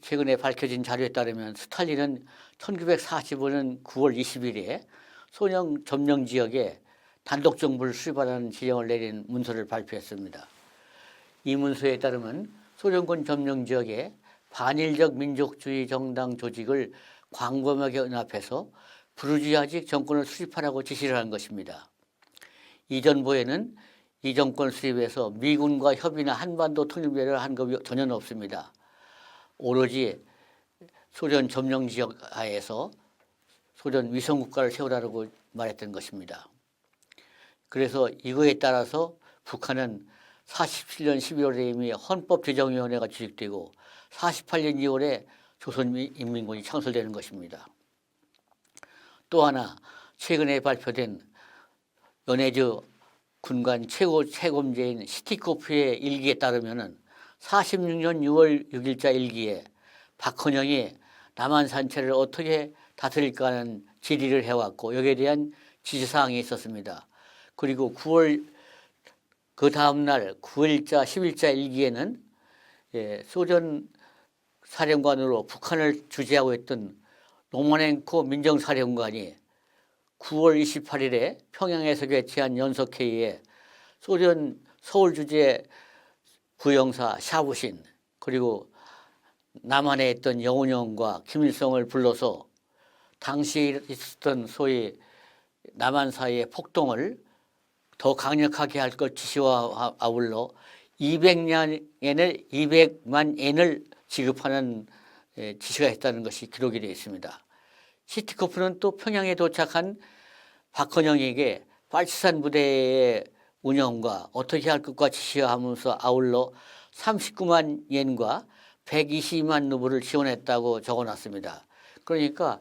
Speaker 1: 최근에 밝혀진 자료에 따르면 스탈린은 1945년 9월 20일에 소련 점령 지역에 단독 정부를 수립하라는 지령을 내린 문서를 발표했습니다. 이 문서에 따르면 소련군 점령 지역에 반일적 민족주의 정당 조직을 광범하게 연합해서 부르주아직 정권을 수립하라고 지시를 한 것입니다. 이 전보에는 이 정권 수립에서 미군과 협의나 한반도 통일비를 한 것이 전혀 없습니다. 오로지 소련 점령 지역 하에서 소련 위성국가를 세우라고 말했던 것입니다. 그래서 이거에 따라서 북한은 47년 12월에 이미 헌법제정위원회가 조직되고 48년 2월에 조선인민군이 창설되는 것입니다. 또 하나 최근에 발표된 연해주 군관 최고체검제인 시티코프의 일기에 따르면 46년 6월 6일자 일기에 박헌영이 남한 산체를 어떻게 다스릴까 하는 질의를 해왔고 여기에 대한 지시사항이 있었습니다. 그리고 그 다음날 9일자 10일자 일기에는 소련 사령관으로 북한을 주재하고 있던 로마넨코 민정사령관이 9월 28일에 평양에서 개최한 연석회의에 소련 서울 주재 부영사 샤부신 그리고 남한에 있던 여운형과 김일성을 불러서 당시에 있었던 소위 남한 사이의 폭동을 더 강력하게 할 것 지시와 아울러 200만 엔을 지급하는 지시가 있다는 것이 기록이 되어 있습니다. 시티코프는 또 평양에 도착한 박헌영에게 빨치산 부대의 운영과 어떻게 할 것과 지시하면서 아울러 39만 엔과 122만 루블을 지원했다고 적어놨습니다. 그러니까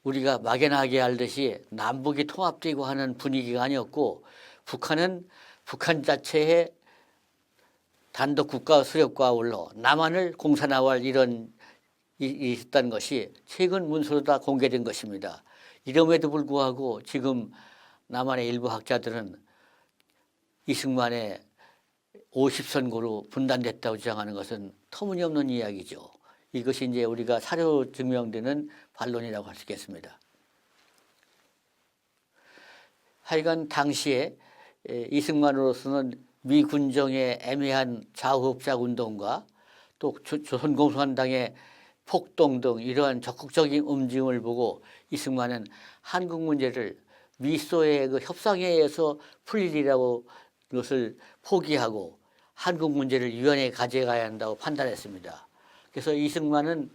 Speaker 1: 우리가 막연하게 알듯이 남북이 통합되고 하는 분위기가 아니었고 북한은 북한 자체의 단독 국가 수립과 아울러 남한을 공산화할 이런 있었다는 것이 최근 문서로 다 공개된 것입니다. 이름에도 불구하고 지금 남한의 일부 학자들은 이승만의 50선고로 분단됐다고 주장하는 것은 터무니없는 이야기죠. 이것이 이제 우리가 사료 증명되는 반론이라고 할 수 있겠습니다. 하여간 당시에 이승만으로서는 미 군정의 애매한 좌우흡작 운동과 또 조선공산당의 폭동 등 이러한 적극적인 움직임을 보고 이승만은 한국 문제를 미소의 그 협상회에서 풀리리라고 것을 포기하고 한국 문제를 유엔에 가져가야 한다고 판단했습니다. 그래서 이승만은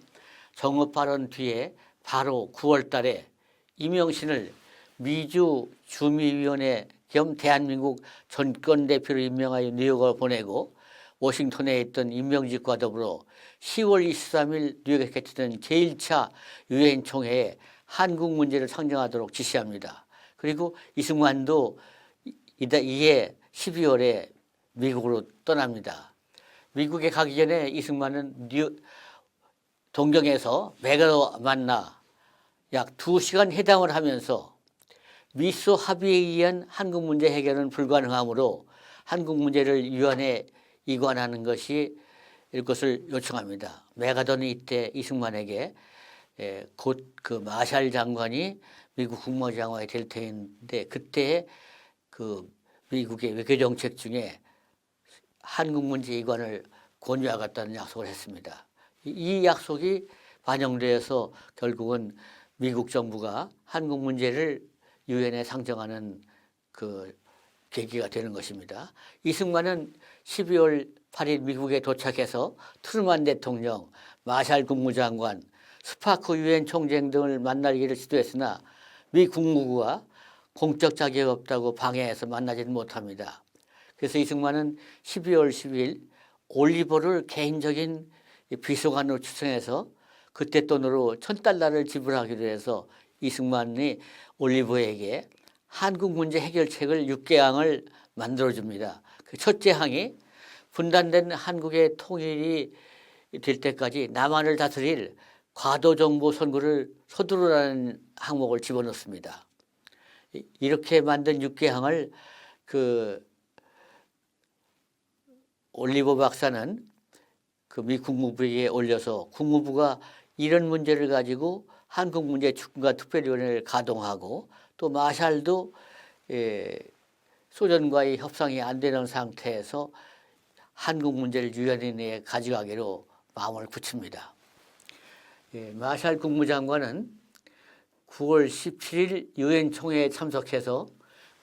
Speaker 1: 정업 발언 뒤에 바로 9월 달에 이명신을 미주 주미위원회 겸 대한민국 전권대표로 임명하여 뉴욕을 보내고 워싱턴에 있던 임명직과 더불어 10월 23일 뉴욕에 개최된 제1차 유엔 총회에 한국 문제를 상정하도록 지시합니다. 그리고 이승만도 이해 12월에 미국으로 떠납니다. 미국에 가기 전에 이승만은 동경에서 맥으로 만나 약 2시간 회담을 하면서 미소 합의에 의한 한국 문제 해결은 불가능하므로 한국 문제를 유엔에 이관하는 것이 이것을 요청합니다. 메가더는 이때 이승만에게 곧 그 마샬 장관이 미국 국무장관이 될 터인데 그때 그 미국의 외교 정책 중에 한국 문제 이관을 권유하겠다는 약속을 했습니다. 이 약속이 반영돼서 결국은 미국 정부가 한국 문제를 유엔에 상정하는 그 계기가 되는 것입니다. 이승만은 12월 8일 미국에 도착해서 트루만 대통령, 마샬 국무장관, 스파크 유엔 총재 등을 만나기를 시도했으나 미 국무부가 공적 자격이 없다고 방해해서 만나지는 못합니다. 그래서 이승만은 12월 10일 올리버를 개인적인 비서관으로 추천해서 그때 돈으로 $1,000를 지불하기로 해서 이승만이 올리버에게 한국 문제 해결책을 6개항을 만들어줍니다. 그 첫째 항이 분단된 한국의 통일이 될 때까지 남한을 다스릴 과도정보 선거를 서두르라는 항목을 집어넣습니다. 이렇게 만든 6개항을 그 올리버 박사는 그 미 국무부에 올려서 국무부가 이런 문제를 가지고 한국 문제 축구가 특별위원회를 가동하고 또 마샬도 소련과의 협상이 안 되는 상태에서 한국 문제를 유엔에 가져가기로 마음을 굳힙니다. 마샬 국무장관은 9월 17일 유엔 총회에 참석해서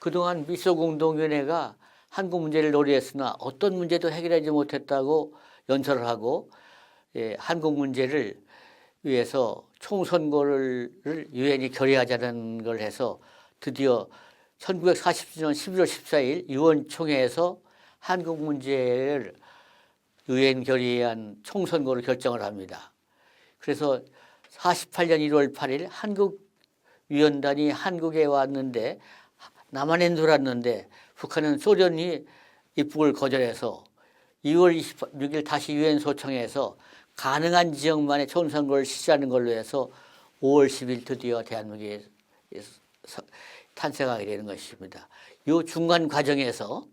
Speaker 1: 그동안 미소공동위원회가 한국 문제를 논의했으나 어떤 문제도 해결하지 못했다고 연설을 하고 한국 문제를 위해서 총선거를 유엔이 결의하자는 걸 해서 드디어 1947년 11월 14일 유엔 총회에서 한국 문제를 유엔 결의한 총선거를 결정을 합니다. 그래서 48년 1월 8일 한국 위원단이 한국에 왔는데 남한엔 들어왔는데 북한은 소련이 입국을 거절해서 2월 26일 다시 유엔 소청에서 가능한 지역만의 총선거를 실시하는 걸로 해서 5월 10일 드디어 대한민국에 탄생하게 되는 것입니다. 이 중간 과정에서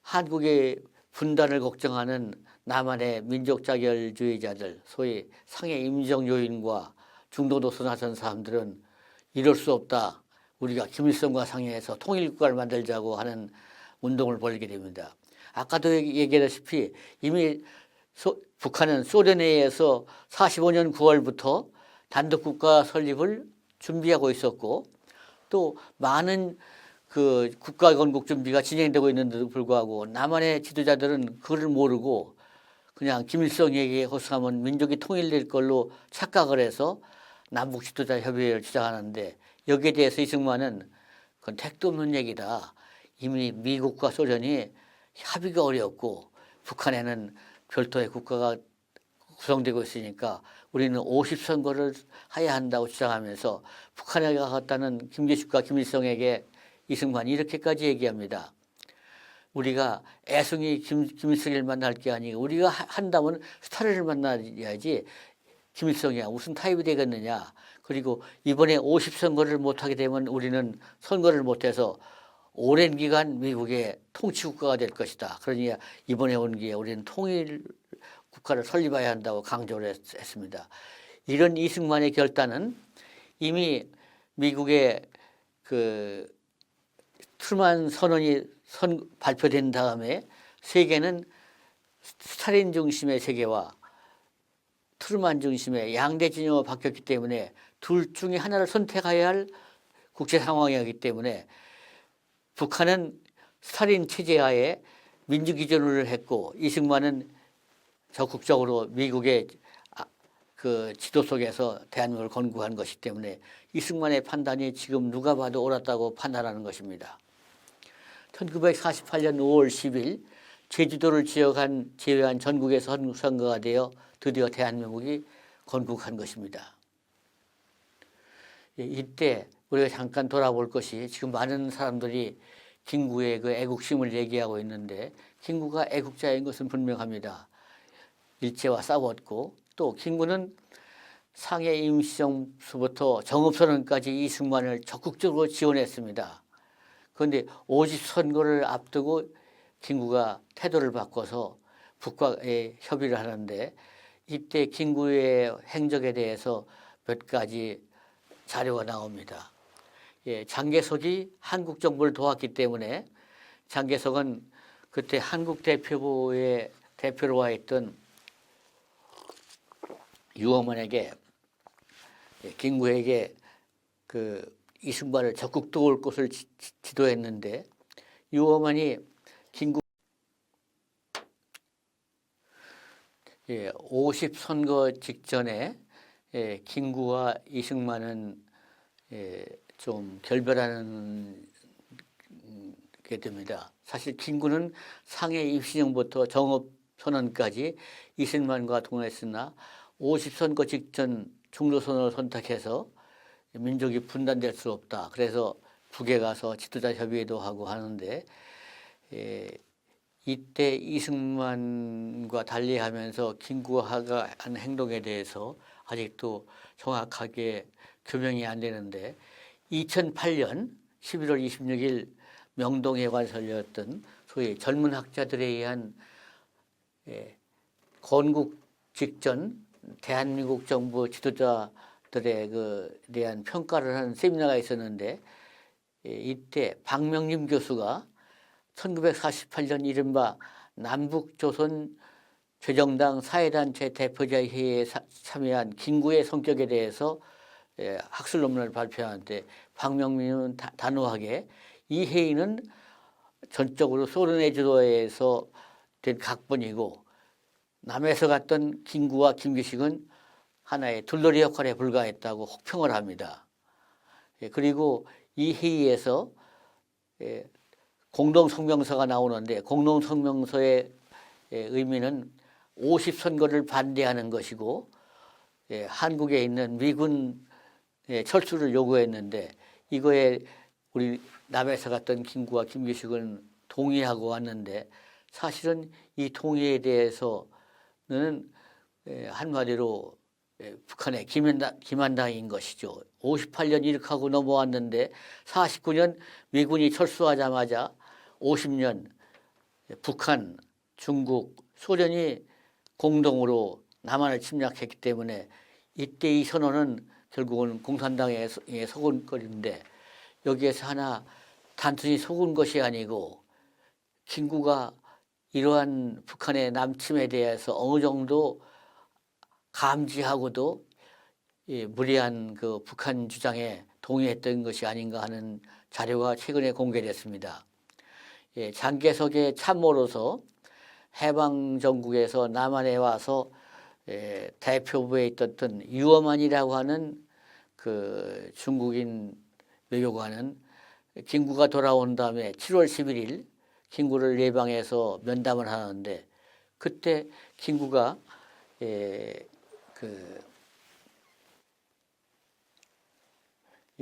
Speaker 1: 한국의 분단을 걱정하는 남한의 민족자결주의자들, 소위 상해 임정 요인과 중도 노선을 하던 사람들은 이럴 수 없다. 우리가 김일성과 상의해서 통일국가를 만들자고 하는 운동을 벌이게 됩니다. 아까도 얘기했다시피 이미 북한은 소련에 의해서 45년 9월부터 단독국가 설립을 준비하고 있었고 또 많은 그 국가 건국 준비가 진행되고 있는데도 불구하고 남한의 지도자들은 그를 모르고 그냥 김일성에게 호소하면 민족이 통일될 걸로 착각을 해서 남북 지도자 협의회를 주장하는데 여기에 대해서 이승만은 그건 택도 없는 얘기다. 이미 미국과 소련이 합의가 어렵고 북한에는 별도의 국가가 구성되고 있으니까 우리는 50선거를 해야 한다고 주장하면서 북한에 갔다는 김기식과 김일성에게 이승만이 이렇게까지 얘기합니다. 우리가 애송이 김일성을 만날 게 아니고 우리가 한다면 스타일을 만나야지 김일성이야 무슨 타입이 되겠느냐. 그리고 이번에 50선거를 못하게 되면 우리는 선거를 못해서 오랜 기간 미국의 통치국가가 될 것이다. 그러니 이번에 온 기회에 우리는 통일 국가를 설립해야 한다고 강조를 했습니다. 이런 이승만의 결단은 이미 미국의 그 트루만 선언이 발표된 다음에 세계는 스탈린 중심의 세계와 트루만 중심의 양대 진영으로 바뀌었기 때문에 둘 중에 하나를 선택해야 할 국제 상황이었기 때문에 북한은 스탈린 체제하에 민주기준을 했고 이승만은 적극적으로 미국의 그 지도 속에서 대한민국을 건국한 것이기 때문에 이승만의 판단이 지금 누가 봐도 옳았다고 판단하는 것입니다. 1948년 5월 10일 제주도를 제외한 전국에서 선거가 되어 드디어 대한민국이 건국한 것입니다. 이때 우리가 잠깐 돌아볼 것이 지금 많은 사람들이 김구의 그 애국심을 얘기하고 있는데 김구가 애국자인 것은 분명합니다. 일제와 싸웠고 또 김구는 상해 임시정부부터 정읍선언까지 이승만을 적극적으로 지원했습니다. 그런데 50선거를 앞두고 김구가 태도를 바꿔서 북과의 협의를 하는데 이때 김구의 행적에 대해서 몇 가지 자료가 나옵니다. 장개석이 한국 정부를 도왔기 때문에 장개석은 그때 한국 대표로 와 있던 유어만에게 김구에게 그 이승만을 적극 도울 것을 지도했는데 유어만이 김구 50선거 직전에 김구와 이승만은 좀 결별하는 게 됩니다. 사실 김구는 상해 입시정부터 정읍선언까지 이승만과 동행했으나 50선거 직전 중도선언을 선택해서 민족이 분단될 수 없다. 그래서 북에 가서 지도자 협의회도 하고 하는데 이때 이승만과 달리하면서 김구가 한 행동에 대해서 아직도 정확하게 규명이 안 되는데 2008년 11월 26일 명동에 관설렸던 소위 젊은 학자들에 의한 건국 직전 대한민국 정부 지도자들에 대한 평가를 하는 세미나가 있었는데 이때 박명림 교수가 1948년 이른바 남북조선 죄정당 사회단체 대표자회의에 참여한 김구의 성격에 대해서 학술 논문을 발표하는데 박명림은 단호하게 이 회의는 전적으로 소련의 주도에서 된 각본이고 남에서 갔던 김구와 김규식은 하나의 둘러리 역할에 불과했다고 혹평을 합니다. 그리고 이 회의에서 공동성명서가 나오는데 공동성명서의 의미는 50선거를 반대하는 것이고 한국에 있는 미군 철수를 요구했는데 이거에 우리 남에서 갔던 김구와 김규식은 동의하고 왔는데 사실은 이 동의에 대해서는 한마디로 북한의 기만당인 것이죠. 58년 이렇게 하고 넘어왔는데 49년 미군이 철수하자마자 50년 북한, 중국, 소련이 공동으로 남한을 침략했기 때문에 이때 이 선언은 결국은 공산당의 속은 거리인데 여기에서 하나 단순히 속은 것이 아니고 김구가 이러한 북한의 남침에 대해서 어느 정도 감지하고도 무리한 그 북한 주장에 동의했던 것이 아닌가 하는 자료가 최근에 공개됐습니다. 장개석의 참모로서 해방정국에서 남한에 와서 대표부에 있었던 유어만이라고 하는 그 중국인 외교관은 김구가 돌아온 다음에 7월 11일 김구를 예방해서 면담을 하는데 그때 김구가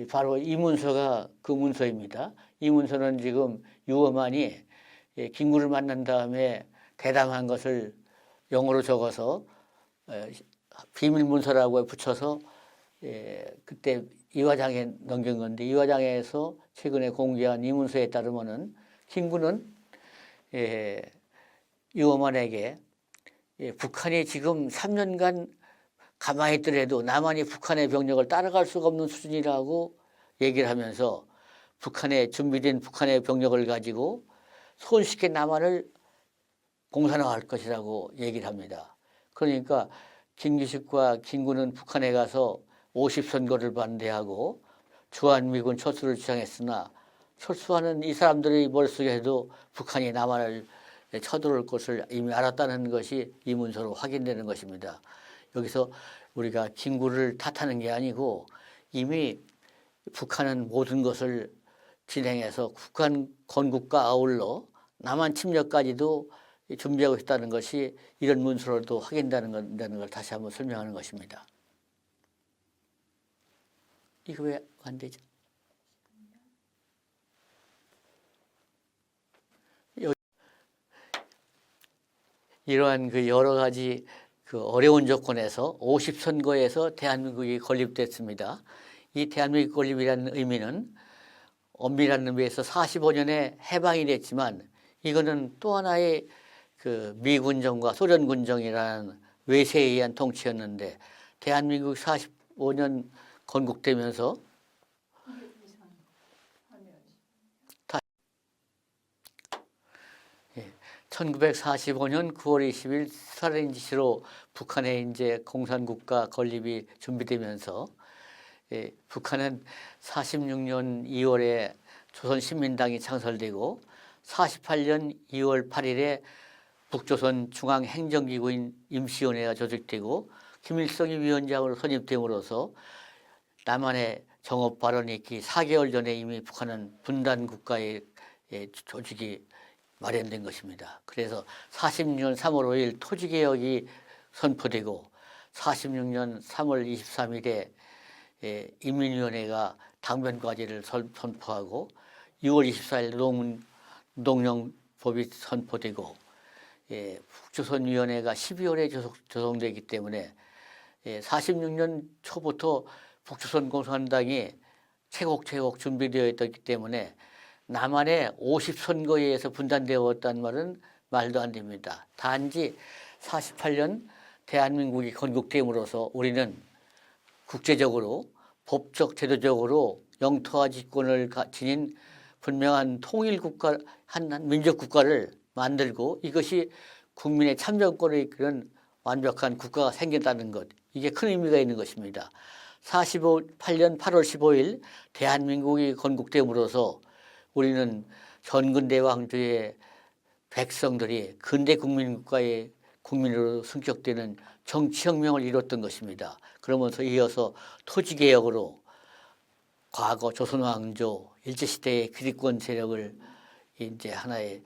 Speaker 1: 바로 이 문서가 그 문서입니다. 이 문서는 지금 유어만이 김구를 만난 다음에 대담한 것을 영어로 적어서 비밀 문서라고 붙여서 그때 이화장에 넘긴 건데 이화장에서 최근에 공개한 이 문서에 따르면은 김구는 유어만에게 북한이 지금 3년간 가만히 있더라도 남한이 북한의 병력을 따라갈 수가 없는 수준이라고 얘기를 하면서 북한에 준비된 북한의 병력을 가지고 손쉽게 남한을 공산화할 것이라고 얘기를 합니다. 그러니까 김규식과 김구는 북한에 가서 50선거를 반대하고 주한미군 철수를 주장했으나 철수하는 이 사람들의 머릿속에도 북한이 남한을 쳐들어올 것을 이미 알았다는 것이 이 문서로 확인되는 것입니다. 여기서 우리가 김구를 탓하는 게 아니고 이미 북한은 모든 것을 진행해서 북한 건국과 아울러 남한 침략까지도 준비하고 있다는 것이 이런 문서로도 확인되는 걸 다시 한번 설명하는 것입니다. 이거 왜 안 되죠? 이러한 그 여러 가지 그 어려운 조건에서 50선거에서 대한민국이 건립됐습니다. 이 대한민국 건립이라는 의미는 엄밀한 의미에서 45년에 해방이 됐지만 이거는 또 하나의 그 미군정과 소련군정이라는 외세에 의한 통치였는데 대한민국 45년 건국되면서 1945년 9월 20일 스탈린 지시로 북한의 이제 공산국가 건립이 준비되면서 북한은 46년 2월에 조선신민당이 창설되고 48년 2월 8일에 북조선 중앙행정기구인 임시위원회가 조직되고 김일성이 위원장으로 선임됨으로써 남한의 정업 발언이 있기 4개월 전에 이미 북한은 분단국가의 조직이 마련된 것입니다. 그래서 46년 3월 5일 토지개혁이 선포되고 46년 3월 23일에 인민위원회가 당변과제를 선포하고 6월 24일 노동령법이 선포되고 북조선위원회가 12월에 조성되기 때문에 46년 초부터 북조선 공산당이 채곡채곡 준비되어 있었기 때문에 남한의 50선거에 의해서 분단되었다는 말은 말도 안 됩니다. 단지 48년 대한민국이 건국됨으로써 우리는 국제적으로 법적 제도적으로 영토와 지권을 지닌 분명한 통일국가, 한 민족국가를 만들고 이것이 국민의 참정권을 이끄는 완벽한 국가가 생겼다는 것, 이게 큰 의미가 있는 것입니다. 48년 8월 15일 대한민국이 건국됨으로써 우리는 전근대왕조의 백성들이 근대 국민국가의 국민으로 승격되는 정치혁명을 이뤘던 것입니다. 그러면서 이어서 토지개혁으로 과거 조선왕조 일제시대의 기득권 세력을 이제 하나의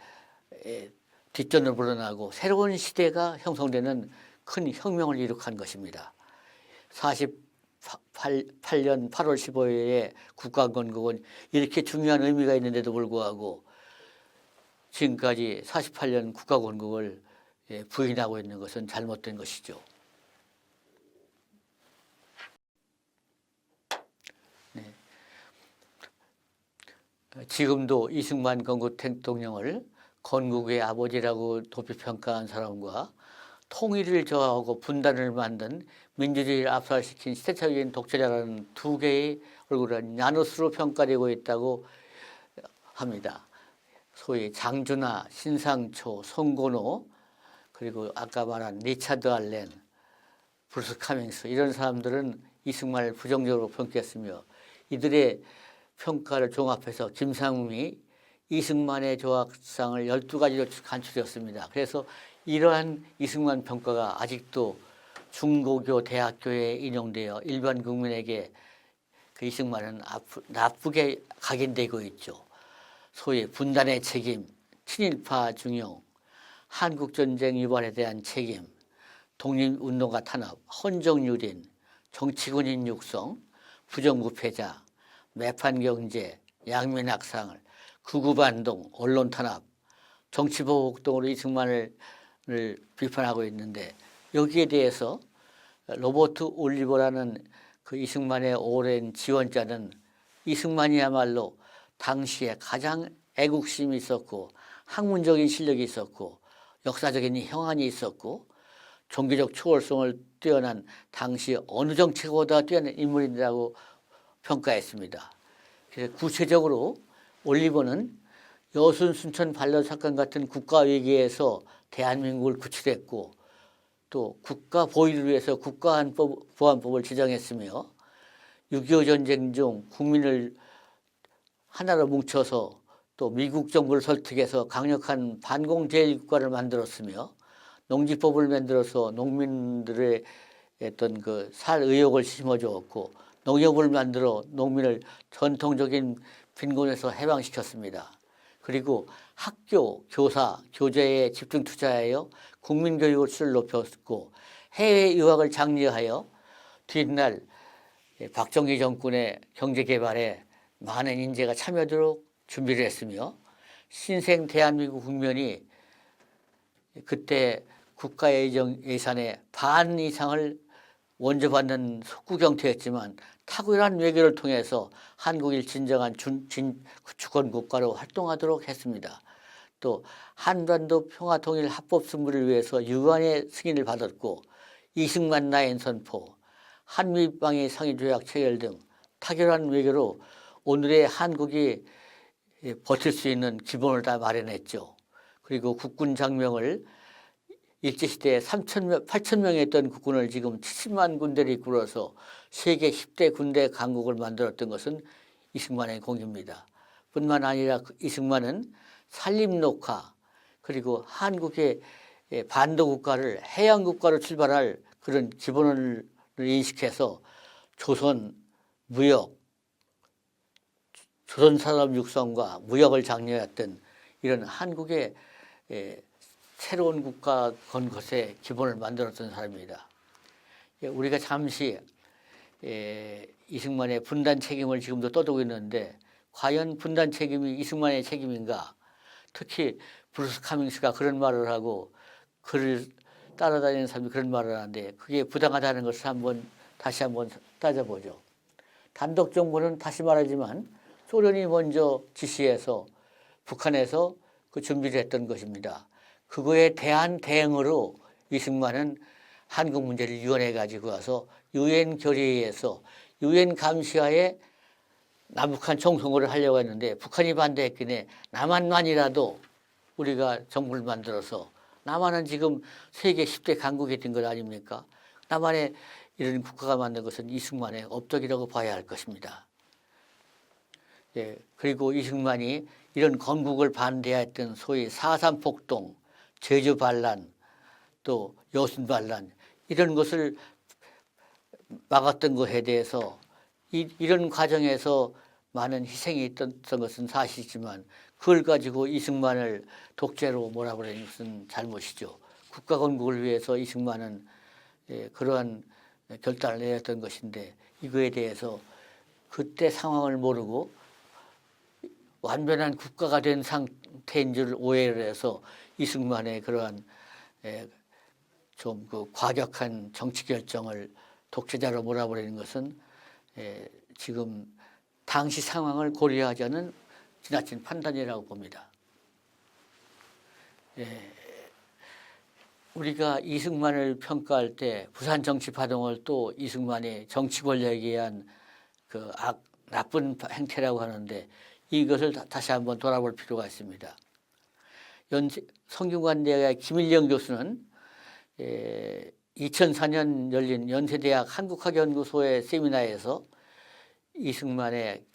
Speaker 1: 뒷전으로 물러나고 새로운 시대가 형성되는 큰 혁명을 이룩한 것입니다. 48년 8월 15일에 국가건국은 이렇게 중요한 의미가 있는데도 불구하고 지금까지 48년 국가건국을 부인하고 있는 것은 잘못된 것이죠. 네. 지금도 이승만 건국 대통령을 건국의 아버지라고 높이 평가한 사람과 통일을 저하고 분단을 만든 민주주의를 압살시킨 시대착오적인 독재자라는 두 개의 얼굴은 나눗으로 평가되고 있다고 합니다. 소위 장준하, 신상초, 송건호, 그리고 아까 말한 리차드 알렌, 브루스 카밍스, 이런 사람들은 이승만을 부정적으로 평가했으며 이들의 평가를 종합해서 김상움이 이승만의 조각상을 12가지로 간추렸습니다. 그래서 이러한 이승만 평가가 아직도 중고교 대학교에 인용되어 일반 국민에게 그 이승만은 나쁘게 각인되고 있죠. 소위 분단의 책임, 친일파 중용, 한국전쟁 유발에 대한 책임, 독립운동가 탄압, 헌정유린, 정치군인 육성, 부정부패자, 매판경제, 양민학상을, 극우반동, 언론탄압, 정치보복 등으로 이승만을 비판하고 있는데 여기에 대해서 로버트 올리버라는 그 이승만의 오랜 지원자는 이승만이야말로 당시에 가장 애국심이 있었고 학문적인 실력이 있었고 역사적인 형한이 있었고 종교적 초월성을 뛰어난 당시 어느 정치보다 뛰어난 인물이라고 평가했습니다. 그래서 구체적으로 올리버는 여순 순천 반란 사건 같은 국가 위기에서 대한민국을 구출했고 또 국가 보위를 위해서 국가보안법을 제정했으며 6.25 전쟁 중 국민을 하나로 뭉쳐서 또 미국 정부를 설득해서 강력한 반공제일국가를 만들었으며 농지법을 만들어서 농민들의 어떤 그 살 의욕을 심어주었고 농협을 만들어 농민을 전통적인 빈곤에서 해방시켰습니다. 그리고 학교, 교사, 교재에 집중 투자하여 국민교육을 수를 높였고 해외 유학을 장려하여 뒷날 박정희 정권의 경제개발에 많은 인재가 참여하도록 준비를 했으며 신생 대한민국 국면이 그때 국가 예산의 반 이상을 원조받는 속국형태였지만 탁월한 외교를 통해서 한국이 진정한 주권 국가로 활동하도록 했습니다. 또 한반도 평화통일 합법승부를 위해서 유엔의 승인을 받았고 이승만 라인 선포, 한미방위 상의조약 체결 등 탁월한 외교로 오늘의 한국이 버틸 수 있는 기본을 다 마련했죠. 그리고 국군 장병을 일제시대에 8,000명이 있던 국군을 지금 70만 군대를 이끌어서 세계 10대 군대 강국을 만들었던 것은 이승만의 공입니다. 뿐만 아니라 이승만은 산림녹화 그리고 한국의 반도국가를 해양국가로 출발할 그런 기본을 인식해서 조선 무역, 조선산업 육성과 무역을 장려했던 이런 한국의 새로운 국가 건것의 기본을 만들었던 사람입니다. 우리가 잠시 이승만의 분단 책임을 지금도 떠들고 있는데 과연 분단 책임이 이승만의 책임인가? 특히 브루스 카밍스가 그런 말을 하고 그를 따라다니는 사람이 그런 말을 하는데 그게 부당하다는 것을 다시 한번 따져보죠. 단독 정부는 다시 말하지만 소련이 먼저 지시해서 북한에서 그 준비를 했던 것입니다. 그거에 대한 대응으로 이승만은 한국 문제를 유엔에 가지고 와서 유엔 결의에서 유엔 감시하에 남북한 총선거를 하려고 했는데 북한이 반대했기에 남한만이라도 우리가 정부를 만들어서 남한은 지금 세계 10대 강국이 된 것 아닙니까? 남한에 이런 국가가 만든 것은 이승만의 업적이라고 봐야 할 것입니다. 그리고 이승만이 이런 건국을 반대했던 소위 4.3 폭동, 제주 반란, 또 여순 반란 이런 것을 막았던 것에 대해서 이런 과정에서 많은 희생이 있던 것은 사실이지만 그걸 가지고 이승만을 독재로 몰아버리는 것은 잘못이죠. 국가 건국을 위해서 이승만은 그러한 결단을 내렸던 것인데 이거에 대해서 그때 상황을 모르고 완전한 국가가 된 상태인 줄 오해를 해서 이승만의 그러한 좀 그 과격한 정치 결정을 독재자로 몰아버리는 것은 지금 당시 상황을 고려하지 않은 지나친 판단이라고 봅니다. 우리가 이승만을 평가할 때 부산 정치파동을 또 이승만의 정치 권력에 의한 그 나쁜 행태라고 하는데 이것을 다시 한번 돌아볼 필요가 있습니다. 성균관대학의 김일영 교수는 2004년 열린 연세대학 한국학연구소의 세미나에서 이승만의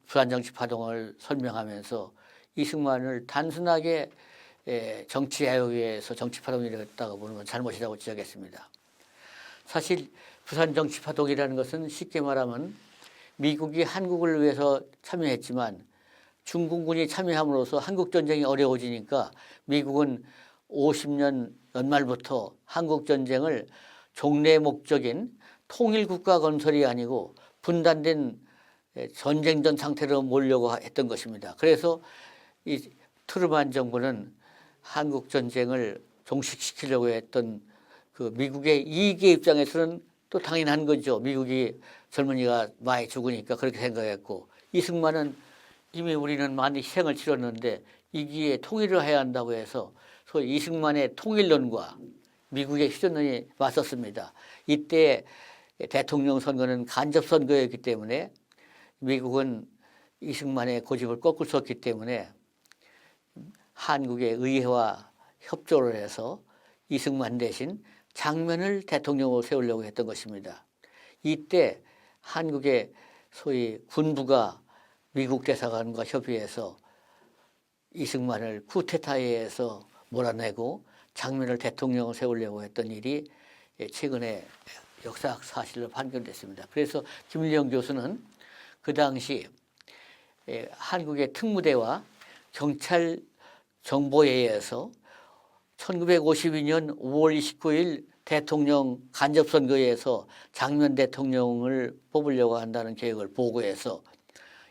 Speaker 1: 부산 정치파동을 설명하면서 이승만을 단순하게 정치 애호에 의해서 정치파동이 일어났다고 보는 건 잘못이라고 지적했습니다. 사실 부산 정치파동이라는 것은 쉽게 말하면 미국이 한국을 위해서 참여했지만 중공군이 참여함으로써 한국전쟁이 어려워지니까 미국은 50년 연말부터 한국전쟁을 종래 목적인 통일국가 건설이 아니고 분단된 전쟁전 상태로 몰려고 했던 것입니다. 그래서 이 트루만 정부는 한국전쟁을 종식시키려고 했던 그 미국의 이익의 입장에서는 또 당연한 거죠. 미국이 젊은이가 많이 죽으니까 그렇게 생각했고 이승만은 이미 우리는 많은 희생을 치렀는데 이 기회에 통일을 해야 한다고 해서 소위 이승만의 통일론과 미국의 휴전론이 맞섰습니다. 이때 대통령 선거는 간접 선거였기 때문에 미국은 이승만의 고집을 꺾을 수 없기 때문에 한국의 의회와 협조를 해서 이승만 대신 장면을 대통령으로 세우려고 했던 것입니다. 이때 한국의 소위 군부가 미국 대사관과 협의해서 이승만을 쿠데타에 의해서 몰아내고 장면을 대통령으로 세우려고 했던 일이 최근에 역사학 사실로 판결됐습니다. 그래서 김일영 교수는 그 당시 한국의 특무대와 경찰 정보에 의해서 1952년 5월 29일 대통령 간접선거에서 장면 대통령을 뽑으려고 한다는 계획을 보고해서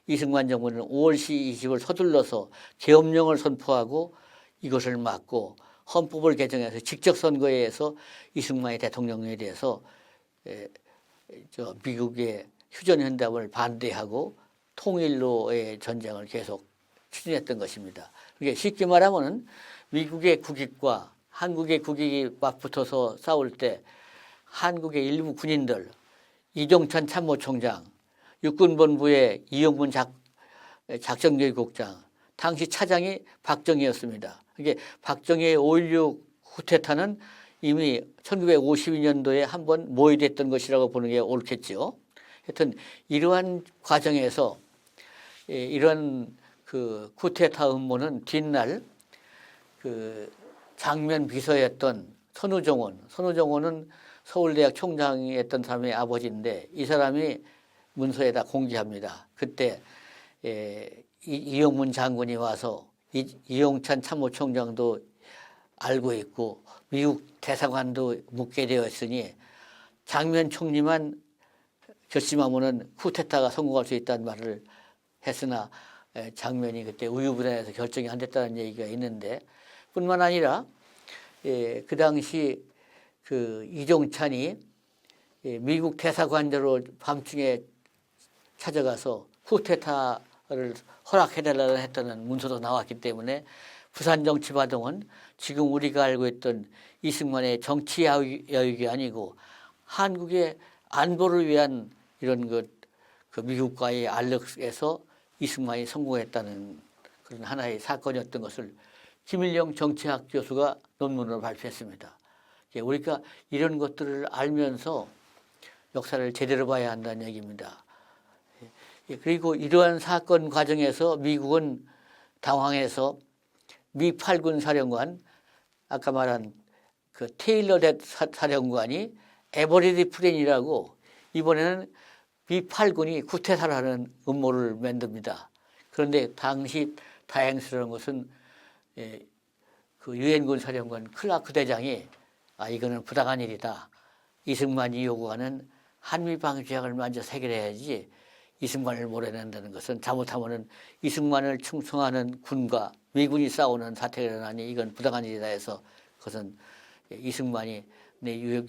Speaker 1: 이승만 정부는 5월 20일 서둘러서 계엄령을 선포하고 이것을 막고 헌법을 개정해서 직접 선거에 의해서 이승만이 대통령에 대해서 미국의 휴전연답을 반대하고 통일로의 전쟁을 계속 추진했던 것입니다. 그러니까 쉽게 말하면 미국의 국익과 한국의 국익이 맞붙어서 싸울 때 한국의 일부 군인들, 이종찬 참모총장, 육군본부의 이용문 작전교육국장, 당시 차장이 박정희였습니다. 그러니까 박정희의 5.16 쿠데타는 이미 1952년도에 한번 모의됐던 것이라고 보는 게 옳겠죠. 하여튼 이러한 과정에서 이런 그 쿠데타 음모는 뒷날 그 장면 비서였던 선우정원은 서울대학 총장이었던 사람의 아버지인데 이 사람이 문서에다 공개합니다. 그때 이용문 장군이 와서 이용찬 참모총장도 알고 있고 미국 대사관도 묻게 되어 있으니 장면 총리만 결심하면은 쿠데타가 성공할 수 있다는 말을 했으나 장면이 그때 우유부단해서 결정이 안 됐다는 얘기가 있는데 뿐만 아니라 그 당시 그 이종찬이 미국 대사관으로 밤중에 찾아가서 쿠데타를 허락해달라고 했다는 문서도 나왔기 때문에 부산정치바동은 지금 우리가 알고 있던 이승만의 정치 여육이 아니고 한국의 안보를 위한 이런 그 미국과의 알력에서 이승만이 성공했다는 그런 하나의 사건이었던 것을 김일영 정치학 교수가 논문으로 발표했습니다. 우리가 이런 것들을 알면서 역사를 제대로 봐야 한다는 얘기입니다. 그리고 이러한 사건 과정에서 미국은 당황해서 미 8군 사령관, 아까 말한 그 테일러 사령관이 에버리디 프렌이라고 이번에는 미 8군이 쿠데타를 하는 음모를 만듭니다. 그런데 당시 다행스러운 것은 그 유엔군 사령관 클라크 대장이 이거는 부당한 일이다. 이승만이 요구하는 한미방위조약을 먼저 해결해야지 이승만을 몰아낸다는 것은 잘못하면 이승만을 충성하는 군과 미군이 싸우는 사태가 일어나니 이건 부당한 일이다 해서 그것은 이승만이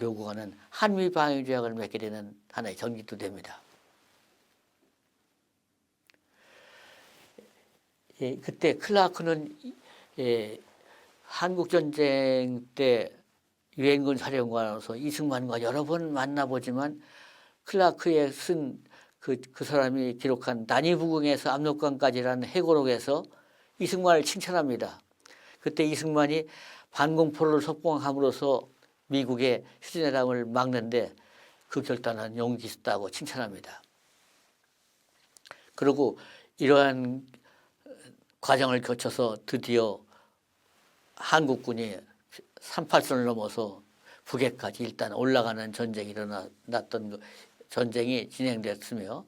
Speaker 1: 요구하는 한미방위조약을 맺게 되는 하나의 전기도 됩니다. 그때 클라크는 한국전쟁 때 유엔군 사령관으로서 이승만과 여러 번 만나보지만 클라크의 쓴 그 사람이 기록한 난이부궁에서 압록강까지라는 해고록에서 이승만을 칭찬합니다. 그때 이승만이 반공포를 석봉함으로써 미국의 휴전연합을 막는데 그 결단은 용기 있었다고 칭찬합니다. 그리고 이러한 과정을 거쳐서 드디어 한국군이 38선을 넘어서 북해까지 일단 올라가는 전쟁이 일어났던 전쟁이 진행됐으며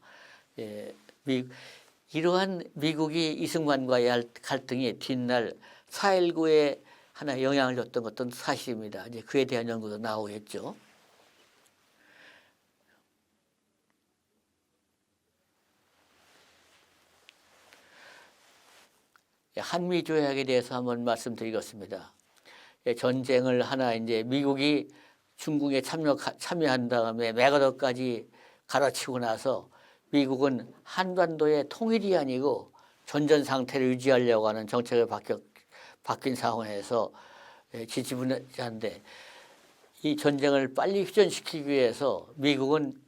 Speaker 1: 이러한 미국이 이승만과의 갈등이 뒷날 4.19에 하나 영향을 줬던 것은 사실입니다. 이제 그에 대한 연구도 나오겠죠. 한미 조약에 대해서 한번 말씀드리겠습니다. 전쟁을 하나 이제 미국이 중국에 참여한 다음에 메가더까지 갈아치고 나서 미국은 한반도의 통일이 아니고 전전 상태를 유지하려고 하는 정책을 바뀐 상황에서 지지분자인데 이 전쟁을 빨리 휴전시키기 위해서 미국은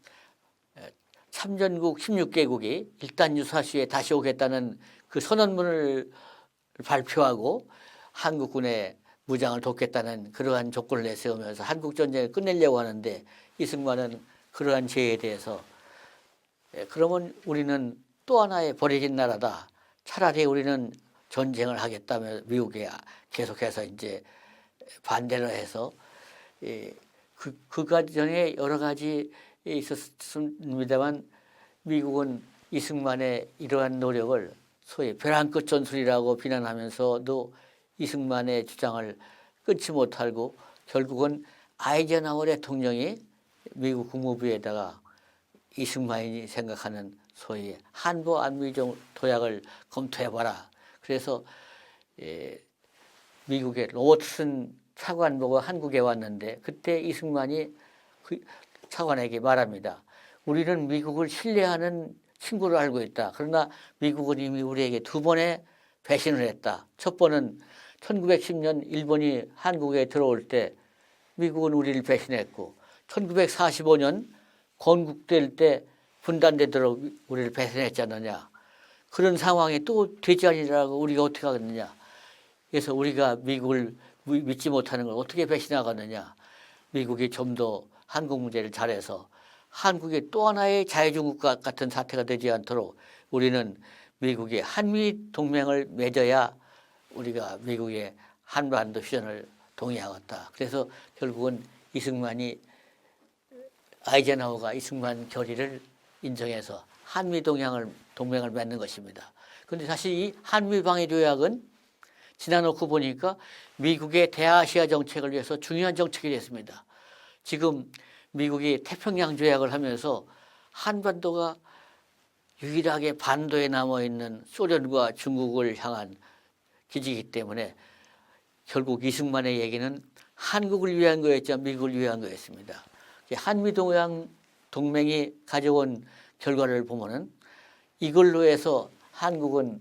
Speaker 1: 참전국 16개국이 일단 유사시에 다시 오겠다는 그 선언문을 발표하고 한국군의 무장을 돕겠다는 그러한 조건을 내세우면서 한국 전쟁을 끝내려고 하는데 이승만은 그러한 제의에 대해서 그러면 우리는 또 하나의 버려진 나라다. 차라리 우리는 전쟁을 하겠다며 미국에 계속해서 이제 반대를 해서 그 과정에 여러 가지 있었습니다만 미국은 이승만의 이러한 노력을 소위 벼랑 끝 전술이라고 비난하면서도 이승만의 주장을 끊지 못하고 결국은 아이젠하워 대통령이 미국 국무부에다가 이승만이 생각하는 소위 한보 안미종 도약을 검토해봐라. 그래서 미국의 로버트슨 차관보고 한국에 왔는데 그때 이승만이 그 차관에게 말합니다. 우리는 미국을 신뢰하는 친구로 알고 있다. 그러나 미국은 이미 우리에게 두 번의 배신을 했다. 첫 번은 1910년 일본이 한국에 들어올 때 미국은 우리를 배신했고 1945년 건국될 때 분단되도록 우리를 배신했지 않느냐. 그런 상황이 또 되지 아니라고 우리가 어떻게 하겠느냐. 그래서 우리가 미국을 믿지 못하는 걸 어떻게 배신하겠느냐. 미국이 좀 더 한국 문제를 잘해서 한국이 또 하나의 자유중국과 같은 사태가 되지 않도록 우리는 미국의 한미 동맹을 맺어야 우리가 미국의 한반도 휴전을 동의하겠다. 그래서 결국은 이승만이 아이젠하워가 이승만 결의를 인정해서 한미 동맹을 맺는 것입니다. 그런데 사실 이 한미 방위 조약은 지나놓고 보니까 미국의 대아시아 정책을 위해서 중요한 정책이 됐습니다. 지금 미국이 태평양 조약을 하면서 한반도가 유일하게 반도에 남아있는 소련과 중국을 향한 기지이기 때문에 결국 이승만의 얘기는 한국을 위한 거였지만 미국을 위한 거였습니다. 한미 동맹이 가져온 결과를 보면은 이걸로 해서 한국은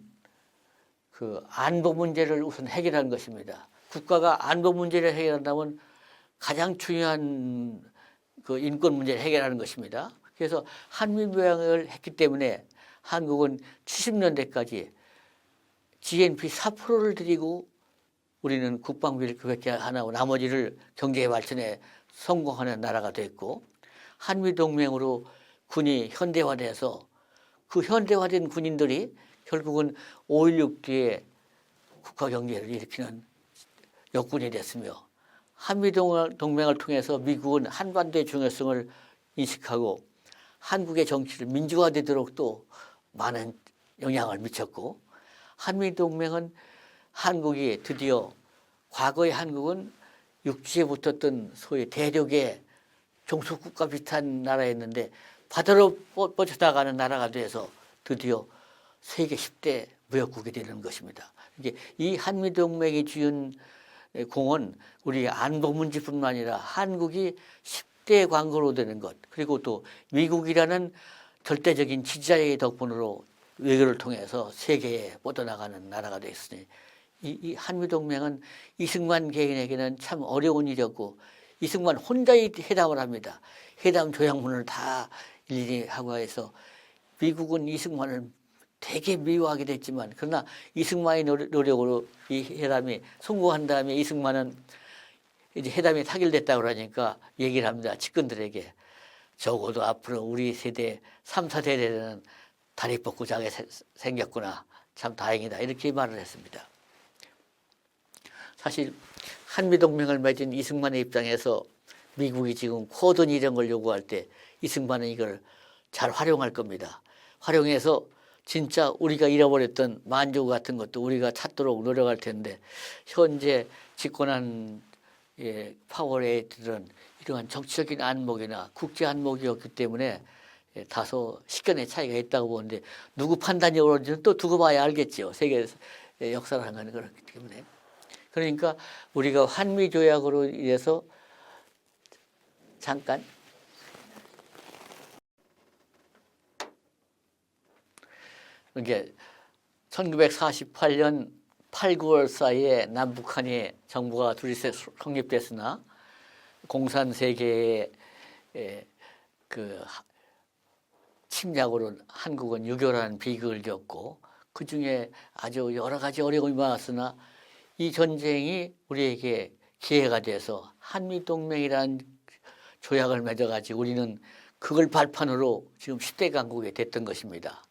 Speaker 1: 그 안보 문제를 우선 해결한 것입니다. 국가가 안보 문제를 해결한다면 가장 중요한 그 인권 문제를 해결하는 것입니다. 그래서 한미 모양을 했기 때문에 한국은 70년대까지 GNP 4%를 들이고 우리는 국방비를 그밖에 안 하고 나머지를 경제 발전에 성공하는 나라가 됐고 한미 동맹으로 군이 현대화돼서 그 현대화된 군인들이 결국은 5.16 뒤에 국가 경제를 일으키는 역군이 됐으며 한미 동맹을 통해서 미국은 한반도의 중요성을 인식하고 한국의 정치를 민주화되도록 또 많은 영향을 미쳤고 한미 동맹은 한국이 드디어 과거의 한국은 육지에 붙었던 소위 대륙의 종속국가 비슷한 나라였는데 바다로 뻗쳐나가는 나라가 돼서 드디어 세계 10대 무역국이 되는 것입니다. 이게 이 한미동맹이 주는 공은 우리 안보 문제뿐만 아니라 한국이 10대 광고로 되는 것 그리고 또 미국이라는 절대적인 지지자의 덕분으로 외교를 통해서 세계에 뻗어나가는 나라가 되었으니 이 한미동맹은 이승만 개인에게는 참 어려운 일이었고 이승만 혼자 회담을 합니다. 회담 조약문을 다 일일이 하고 해서 미국은 이승만을 되게 미워하게 됐지만 그러나 이승만의 노력으로 이 회담이 성공한 다음에 이승만은 이제 회담이 타결됐다고 그러니까 얘기를 합니다. 측근들에게 적어도 앞으로 우리 세대 3, 4대에는 다리 뻗고 자게 생겼구나. 참 다행이다. 이렇게 말을 했습니다. 사실 한미동맹을 맺은 이승만의 입장에서 미국이 지금 코든 이런 걸 요구할 때 이승만은 이걸 잘 활용할 겁니다. 활용해서 진짜 우리가 잃어버렸던 만주 같은 것도 우리가 찾도록 노력할 텐데 현재 집권한 파워에이트들은 이러한 정치적인 안목이나 국제 안목이었기 때문에 다소 식견의 차이가 있다고 보는데 누구 판단이 옳은지는 또 두고 봐야 알겠죠. 세계 역사를 하는 그렇기 때문에. 그러니까 우리가 한미조약으로 인해서 잠깐 이게 1948년 8, 9월 사이에 남북한이 정부가 둘이 성립됐으나 공산 세계의 그 침략으로 한국은 유교라는 비극을 겪고 그중에 아주 여러 가지 어려움이 많았으나 이 전쟁이 우리에게 기회가 돼서 한미동맹이라는 조약을 맺어가지고 우리는 그걸 발판으로 지금 10대 강국이 됐던 것입니다.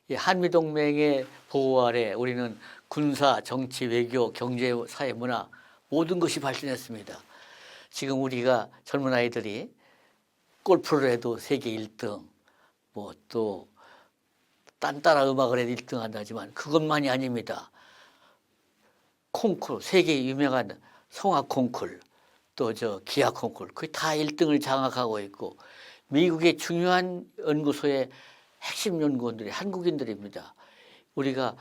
Speaker 1: 이 한미동맹의 보호 아래 우리는 군사, 정치, 외교, 경제, 사회, 문화 모든 것이 발전했습니다. 지금 우리가 젊은 아이들이 골프를 해도 세계 1등, 뭐 또 딴따라 음악을 해도 1등 한다지만 그것만이 아닙니다. 콩쿨, 세계 유명한 성악 콩쿨, 또 기하 콩쿨, 그게 다 1등을 장악하고 있고 미국의 중요한 연구소의 핵심 연구원들이 한국인들입니다. 우리가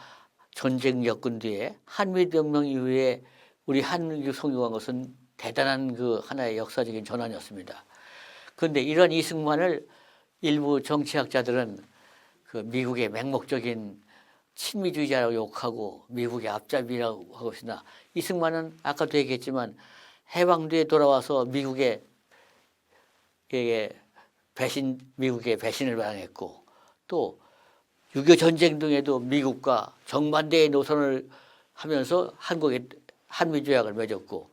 Speaker 1: 전쟁 겪은 뒤에 한미동맹 이후에 우리 한국이 성공한 것은 대단한 그 하나의 역사적인 전환이었습니다. 그런데 이런 이승만을 일부 정치학자들은 그 미국의 맹목적인 친미주의자라고 욕하고 미국의 앞잡이라고 하고 있으나 이승만은 아까도 얘기했지만 해방 뒤에 돌아와서 미국의 배신을 당했고 또 6.25 전쟁 등에도 미국과 정반대의 노선을 하면서 한국에 한미조약을 맺었고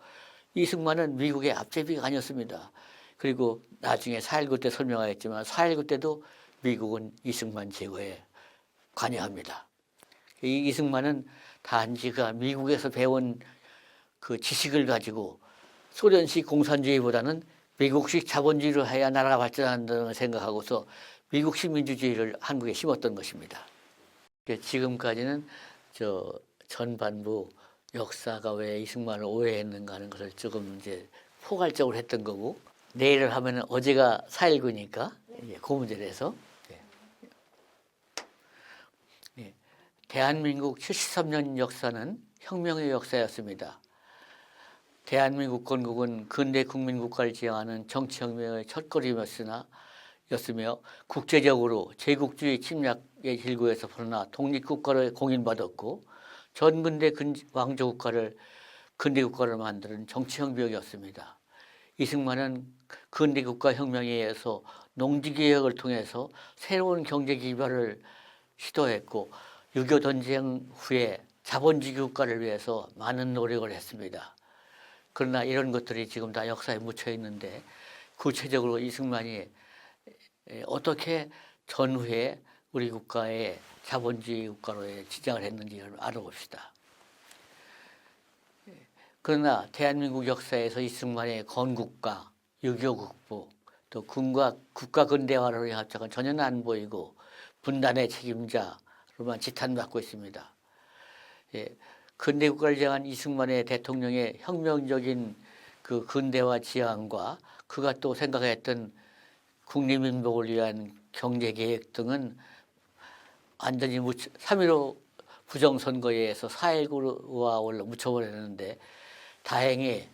Speaker 1: 이승만은 미국의 앞제비가 아니었습니다. 그리고 나중에 4.19 때 설명하겠지만 4.19 때도 미국은 이승만 제거에 관여합니다. 이승만은 단지 그 미국에서 배운 그 지식을 가지고 소련식 공산주의보다는 미국식 자본주의로 해야 나라가 발전한다는 생각하고서 미국식 민주주의를 한국에 심었던 것입니다. 지금까지는 전반부 역사가 왜 이승만을 오해했는가 하는 것을 조금 이제 포괄적으로 했던 거고 내일을 하면 어제가 4.19니까 그 문제에 대해서 대한민국 73년 역사는 혁명의 역사였습니다. 대한민국 건국은 근대 국민국가를 지향하는 정치혁명의 첫걸음이었으며 국제적으로 제국주의 침략의 길고에서 벗어나 독립국가를 공인받았고 전근대 왕조국가를 근대국가를 만드는 정치혁명이었습니다. 이승만은 근대국가혁명에 의해서 농지개혁을 통해서 새로운 경제기반을 시도했고 6.25 전쟁 후에 자본주의 국가를 위해서 많은 노력을 했습니다. 그러나 이런 것들이 지금 다 역사에 묻혀 있는데 구체적으로 이승만이 어떻게 전후에 우리 국가의 자본주의 국가로의 지정을 했는지를 알아봅시다. 그러나 대한민국 역사에서 이승만의 건국과 6.25 국부 또 군과 국가 근대화를 위한 합작은 전혀 안 보이고 분단의 책임자로만 지탄받고 있습니다. 근대국가를 지향한 이승만의 대통령의 혁명적인 그 근대화 지향과 그가 또 생각했던 국립민복을 위한 경제계획 등은 완전히 3.15 부정선거에 의해서 4.19와 원래 묻혀버렸는데 다행히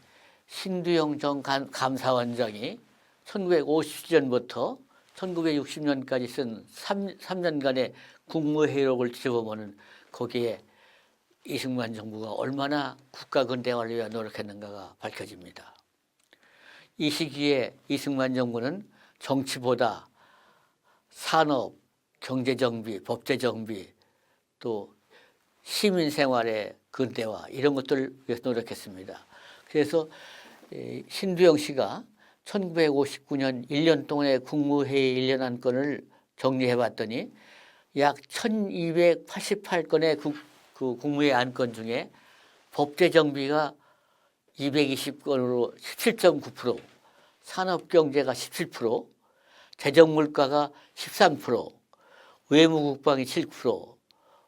Speaker 1: 신두영 전 감사원장이 1950년부터 1960년까지 쓴 3년간의 국무회의록을 뒤져보면 거기에 이승만 정부가 얼마나 국가 근대화를 위해 노력했는가가 밝혀집니다. 이 시기에 이승만 정부는 정치보다 산업, 경제정비, 법제정비 또 시민생활의 근대화 이런 것들을 위해서 노력했습니다. 그래서 신두영 씨가 1959년 1년 동안의 국무회의 1년 안건을 정리해 봤더니 약 1288건의 그 국무회의 안건 중에 법제정비가 220건으로 17.9%, 산업경제가 17%, 재정물가가 13%, 외무국방이 7%,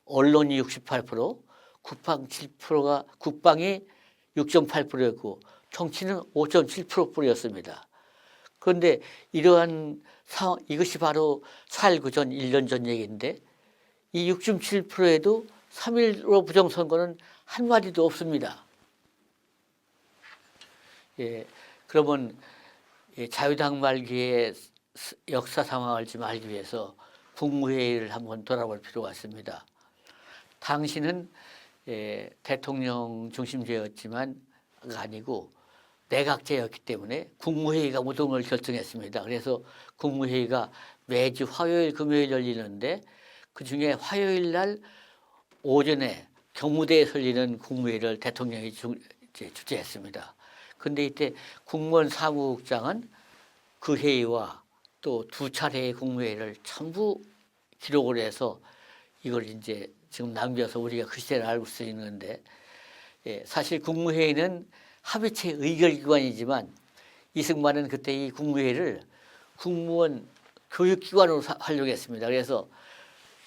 Speaker 1: 언론이 68%, 국방이 6.8%였고 정치는 5.7%뿐이었습니다. 그런데 이러한 상황, 이것이 바로 4.19 전 1년 전 얘기인데 이 6.7%에도 3.15 부정선거는 한마디도 없습니다. 그러면 자유당 말기의 역사 상황을 좀 알기 위해서 국무회의를 한번 돌아볼 필요가 있습니다. 당시는 대통령 중심제였지만 아니고 내각제였기 때문에 국무회의가 모든 걸 결정했습니다. 그래서 국무회의가 매주 화요일, 금요일 열리는데 그중에 화요일 날 오전에 경무대에 열리는 국무회의를 대통령이 주재했습니다. 근데 이때 국무원 사무국장은 그 회의와 또 두 차례의 국무회의를 전부 기록을 해서 이걸 이제 지금 남겨서 우리가 그 시대를 알고 있는데, 사실 국무회의는 합의체 의결기관이지만 이승만은 그때 이 국무회의를 국무원 교육기관으로 활용했습니다. 그래서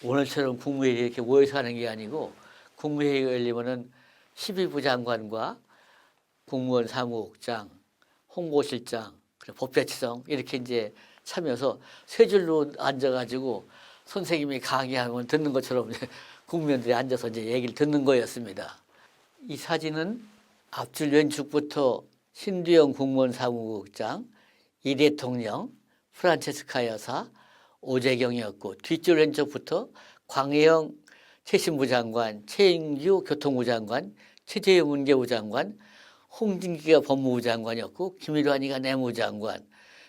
Speaker 1: 오늘처럼 국무회의 이렇게 모여서 하는 게 아니고 국무회의가 열리면은 12부 장관과 국무원 사무국장, 홍보실장, 그리고 법제처장 이렇게 이제 참여해서 세 줄로 앉아가지고 선생님이 강의하면 듣는 것처럼 국민들이 앉아서 이제 얘기를 듣는 거였습니다. 이 사진은 앞줄 왼쪽부터 신두영 국무원 사무국장, 이 대통령, 프란체스카 여사, 오재경이었고 뒷줄 왼쪽부터 광해영 최신부 장관, 최인규 교통부 장관, 최재형 문계부 장관, 홍진기가 법무부 장관이었고 김일환이가 내무부 장관,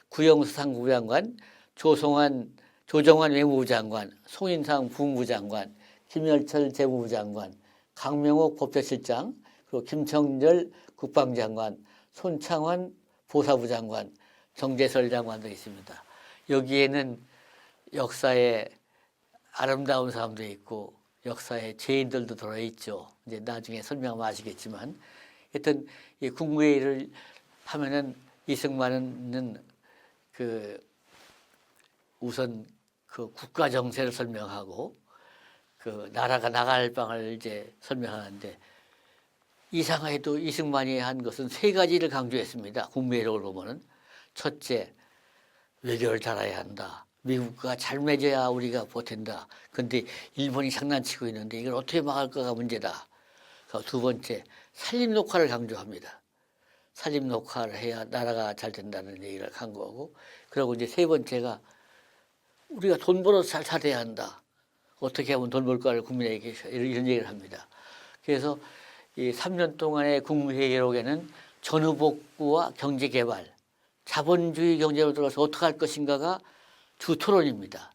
Speaker 1: 구영수 상무부 장관, 조정환 외무부 장관, 송인상 부무부 장관, 김열철 재무부 장관, 강명옥 법제실장, 그리고 김청절 국방장관, 손창환 보사부 장관, 정재설 장관도 있습니다. 여기에는 역사의 아름다운 사람도 있고 역사의 죄인들도 들어있죠. 이제 나중에 설명하면 아시겠지만, 하여튼 이 국무회의를 하면은 이승만은 우선 그 국가 정세를 설명하고 그 나라가 나갈 방을 이제 설명하는데, 이상하게도 이승만이 한 것은 세 가지를 강조했습니다. 국무회의록을 보면은 첫째, 외교를 잘해야 한다. 미국과 잘 맺어야 우리가 버틴다. 근데 일본이 장난치고 있는데 이걸 어떻게 막을까가 문제다. 두 번째, 산림 녹화를 강조합니다. 산림 녹화를 해야 나라가 잘 된다는 얘기를 강조하고, 그리고 이제 세 번째가 우리가 돈 벌어서 잘 살아야 한다. 어떻게 하면 돈 벌까를 국민에게 이런 얘기를 합니다. 그래서 이 3년 동안의 국무회의록에는 전후복구와 경제개발, 자본주의 경제로 들어가서 어떻게 할 것인가가 주 토론입니다.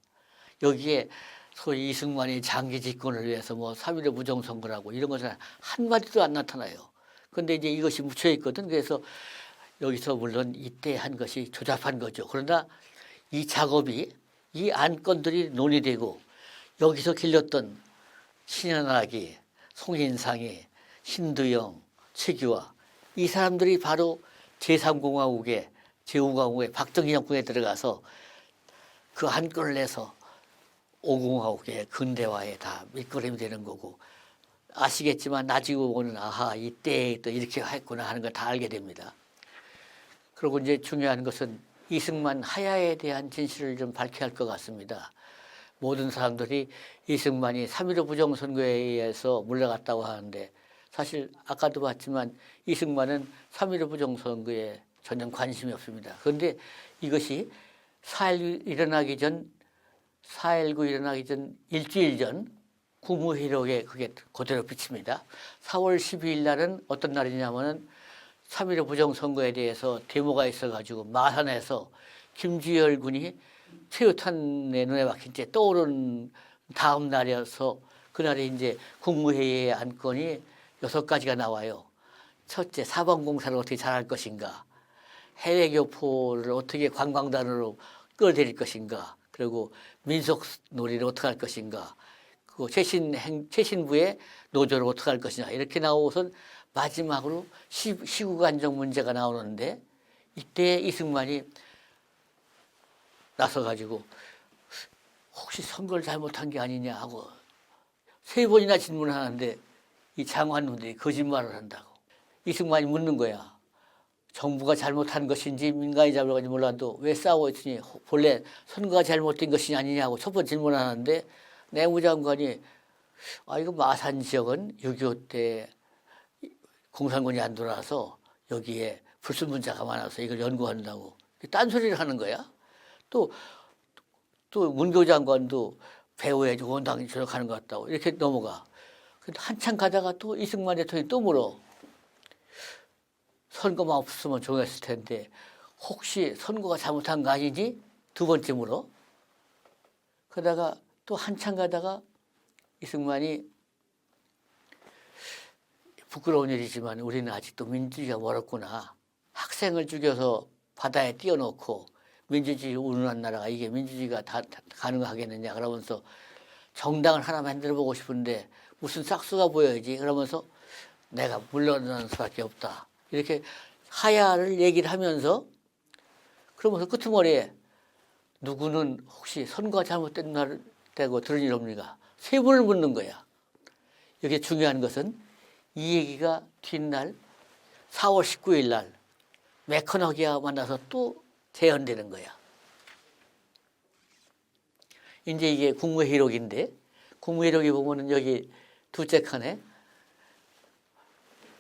Speaker 1: 여기에 소위 이승만이 장기 집권을 위해서 뭐 3.15 부정선거라고 이런 것은 한마디도 안 나타나요. 그런데 이제 이것이 묻혀 있거든. 그래서 여기서 물론 이때 한 것이 조잡한 거죠. 그러나 이 작업이, 이 안건들이 논의되고 여기서 길렀던 신현학이, 송인상이, 신두영, 최규화, 이 사람들이 바로 제3공화국에, 제5공화국에 박정희 정권에 들어가서 그 안건을 내서 5공화국의 근대화에 다 밑거름이 되는 거고, 아시겠지만 나중에 보고는 아하, 이때 또 이렇게 했구나 하는 걸 다 알게 됩니다. 그리고 이제 중요한 것은 이승만 하야에 대한 진실을 좀 밝혀야 할 것 같습니다. 모든 사람들이 이승만이 3.15 부정선거에 의해서 물러갔다고 하는데, 사실 아까도 봤지만 이승만은 3.15 부정선거에 전혀 관심이 없습니다. 그런데 이것이 4.19 일어나기 전 일주일 전 국무회의록에 그게 그대로 비칩니다. 4월 12일 날은 어떤 날이냐면은 3.15 부정선거에 대해서 데모가 있어가지고 마산에서 김주열 군이 최루탄의 눈에 박힌 채 떠오른 다음 날이어서, 그날에 이제 국무회의의 안건이 6가지가 나와요. 첫째, 사방공사를 어떻게 잘할 것인가, 해외교포를 어떻게 관광단으로 끌어들일 것인가, 그리고 민속놀이를 어떻게 할 것인가, 그 최신부의 노조를 어떻게 할 것이냐, 이렇게 나오고선 마지막으로 시국안정 문제가 나오는데, 이때 이승만이 나서가지고 혹시 선거를 잘못한 게 아니냐 하고 3번이나 질문하는데 이 장관님들이 거짓말을 한다고. 이승만이 묻는 거야. 정부가 잘못한 것인지 민간이 잘못한 건지 몰라도 왜 싸우고 있으니 본래 선거가 잘못된 것이 아니냐고 첫 번째 질문하는데, 내무장관이 이거 마산 지역은 6.25 때 공산군이 안 들어와서 여기에 불순분자가 많아서 이걸 연구한다고 딴소리를 하는 거야. 또 문교 장관도 배우에 원당이 저력하는 것 같다고 이렇게 넘어가. 근데 한참 가다가 또 이승만 대통령이 또 물어. 선거만 없으면 좋았을 텐데 혹시 선거가 잘못한 거 아니지? 두 번째 물어. 그러다가 또 한참 가다가 이승만이 부끄러운 일이지만 우리는 아직도 민주주의가 멀었구나. 학생을 죽여서 바다에 띄워놓고 민주주의 운운한 나라가 이게 민주주의가 다 가능하겠느냐 그러면서 정당을 하나 만들어보고 싶은데 무슨 싹수가 보여야지 그러면서 내가 물러나는 수밖에 없다. 이렇게 하야를 얘기를 하면서 그러면서 끄트머리에 누구는 혹시 선거가 잘못됐다고 들은 일 없는가? 세 번을 묻는 거야. 여기 중요한 것은 이 얘기가 뒷날 4월 19일 날 맥커너기와 만나서 또 재연되는 거야. 이제 이게 국무회의록인데 국무회의록에 보면은 여기 둘째 칸에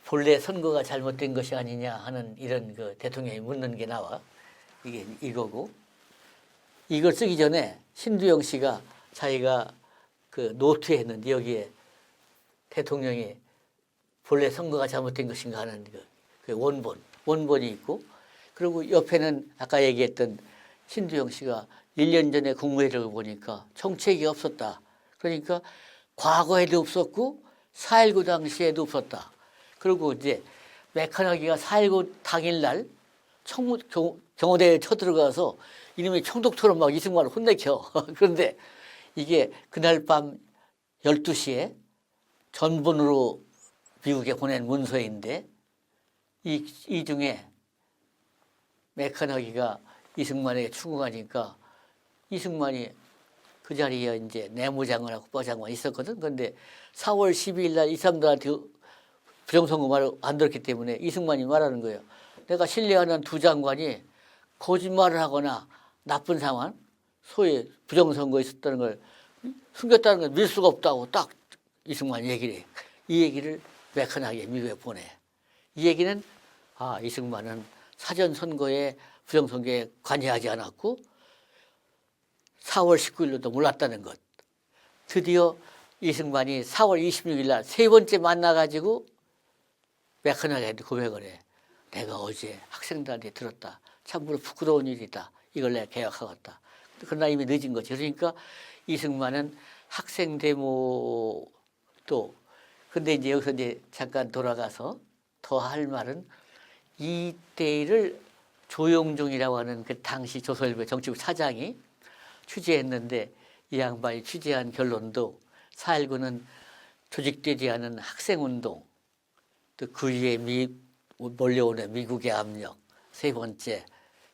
Speaker 1: 본래 선거가 잘못된 것이 아니냐 하는 이런 그 대통령이 묻는 게 나와. 이게 이거고 이걸 쓰기 전에 신두영 씨가 자기가 그 노트에 했는데 여기에 대통령이 본래 선거가 잘못된 것인가 하는 그 원본이 있고 그리고 옆에는 아까 얘기했던 신두영 씨가 1년 전에 국무회의록을 보니까 정책이 없었다. 그러니까 과거에도 없었고 4.19 당시에도 없었다. 그리고 이제 맥커너기가 4.19 당일날 경호대에 쳐들어가서 이놈이 총독처럼 막 이승만을 혼내켜. 그런데 이게 그날 밤 12시에 전본으로 미국에 보낸 문서인데 이 중에 맥커너기가 이승만에게 추궁하니까 이승만이 그 자리에 이제 내무장관하고 국방장관 있었거든. 그런데 4월 12일 날 이 사람들한테 부정선거 말을 안 들었기 때문에 이승만이 말하는 거예요. 내가 신뢰하는 두 장관이 거짓말을 하거나 나쁜 상황, 소위 부정선거에 있었다는 걸 숨겼다는 걸 믿을 수가 없다고 딱 이승만이 얘기를 해. 이 얘기를 맥커너기에 미국에 보내. 이 얘기는 이승만은 사전선거에 부정선거에 관여하지 않았고 4월 19일로도 몰랐다는 것. 드디어 이승만이 4월 26일 날 세 번째 만나가지고 맥커너기한테 고백을 해. 내가 어제 학생들한테 들었다. 참으로 부끄러운 일이다. 이걸 내가 개혁하겠다. 그러나 이미 늦은 거지. 그러니까 이승만은 학생 데모 또 근데 이제 여기서 이제 잠깐 돌아가서 더 할 말은 이때를 조영종이라고 하는 그 당시 조선일보 정치부 차장이 취재했는데 이 양반이 취재한 결론도 4.19는 조직되지 않은 학생운동 또 그 위에 몰려오는 미국의 압력 세 번째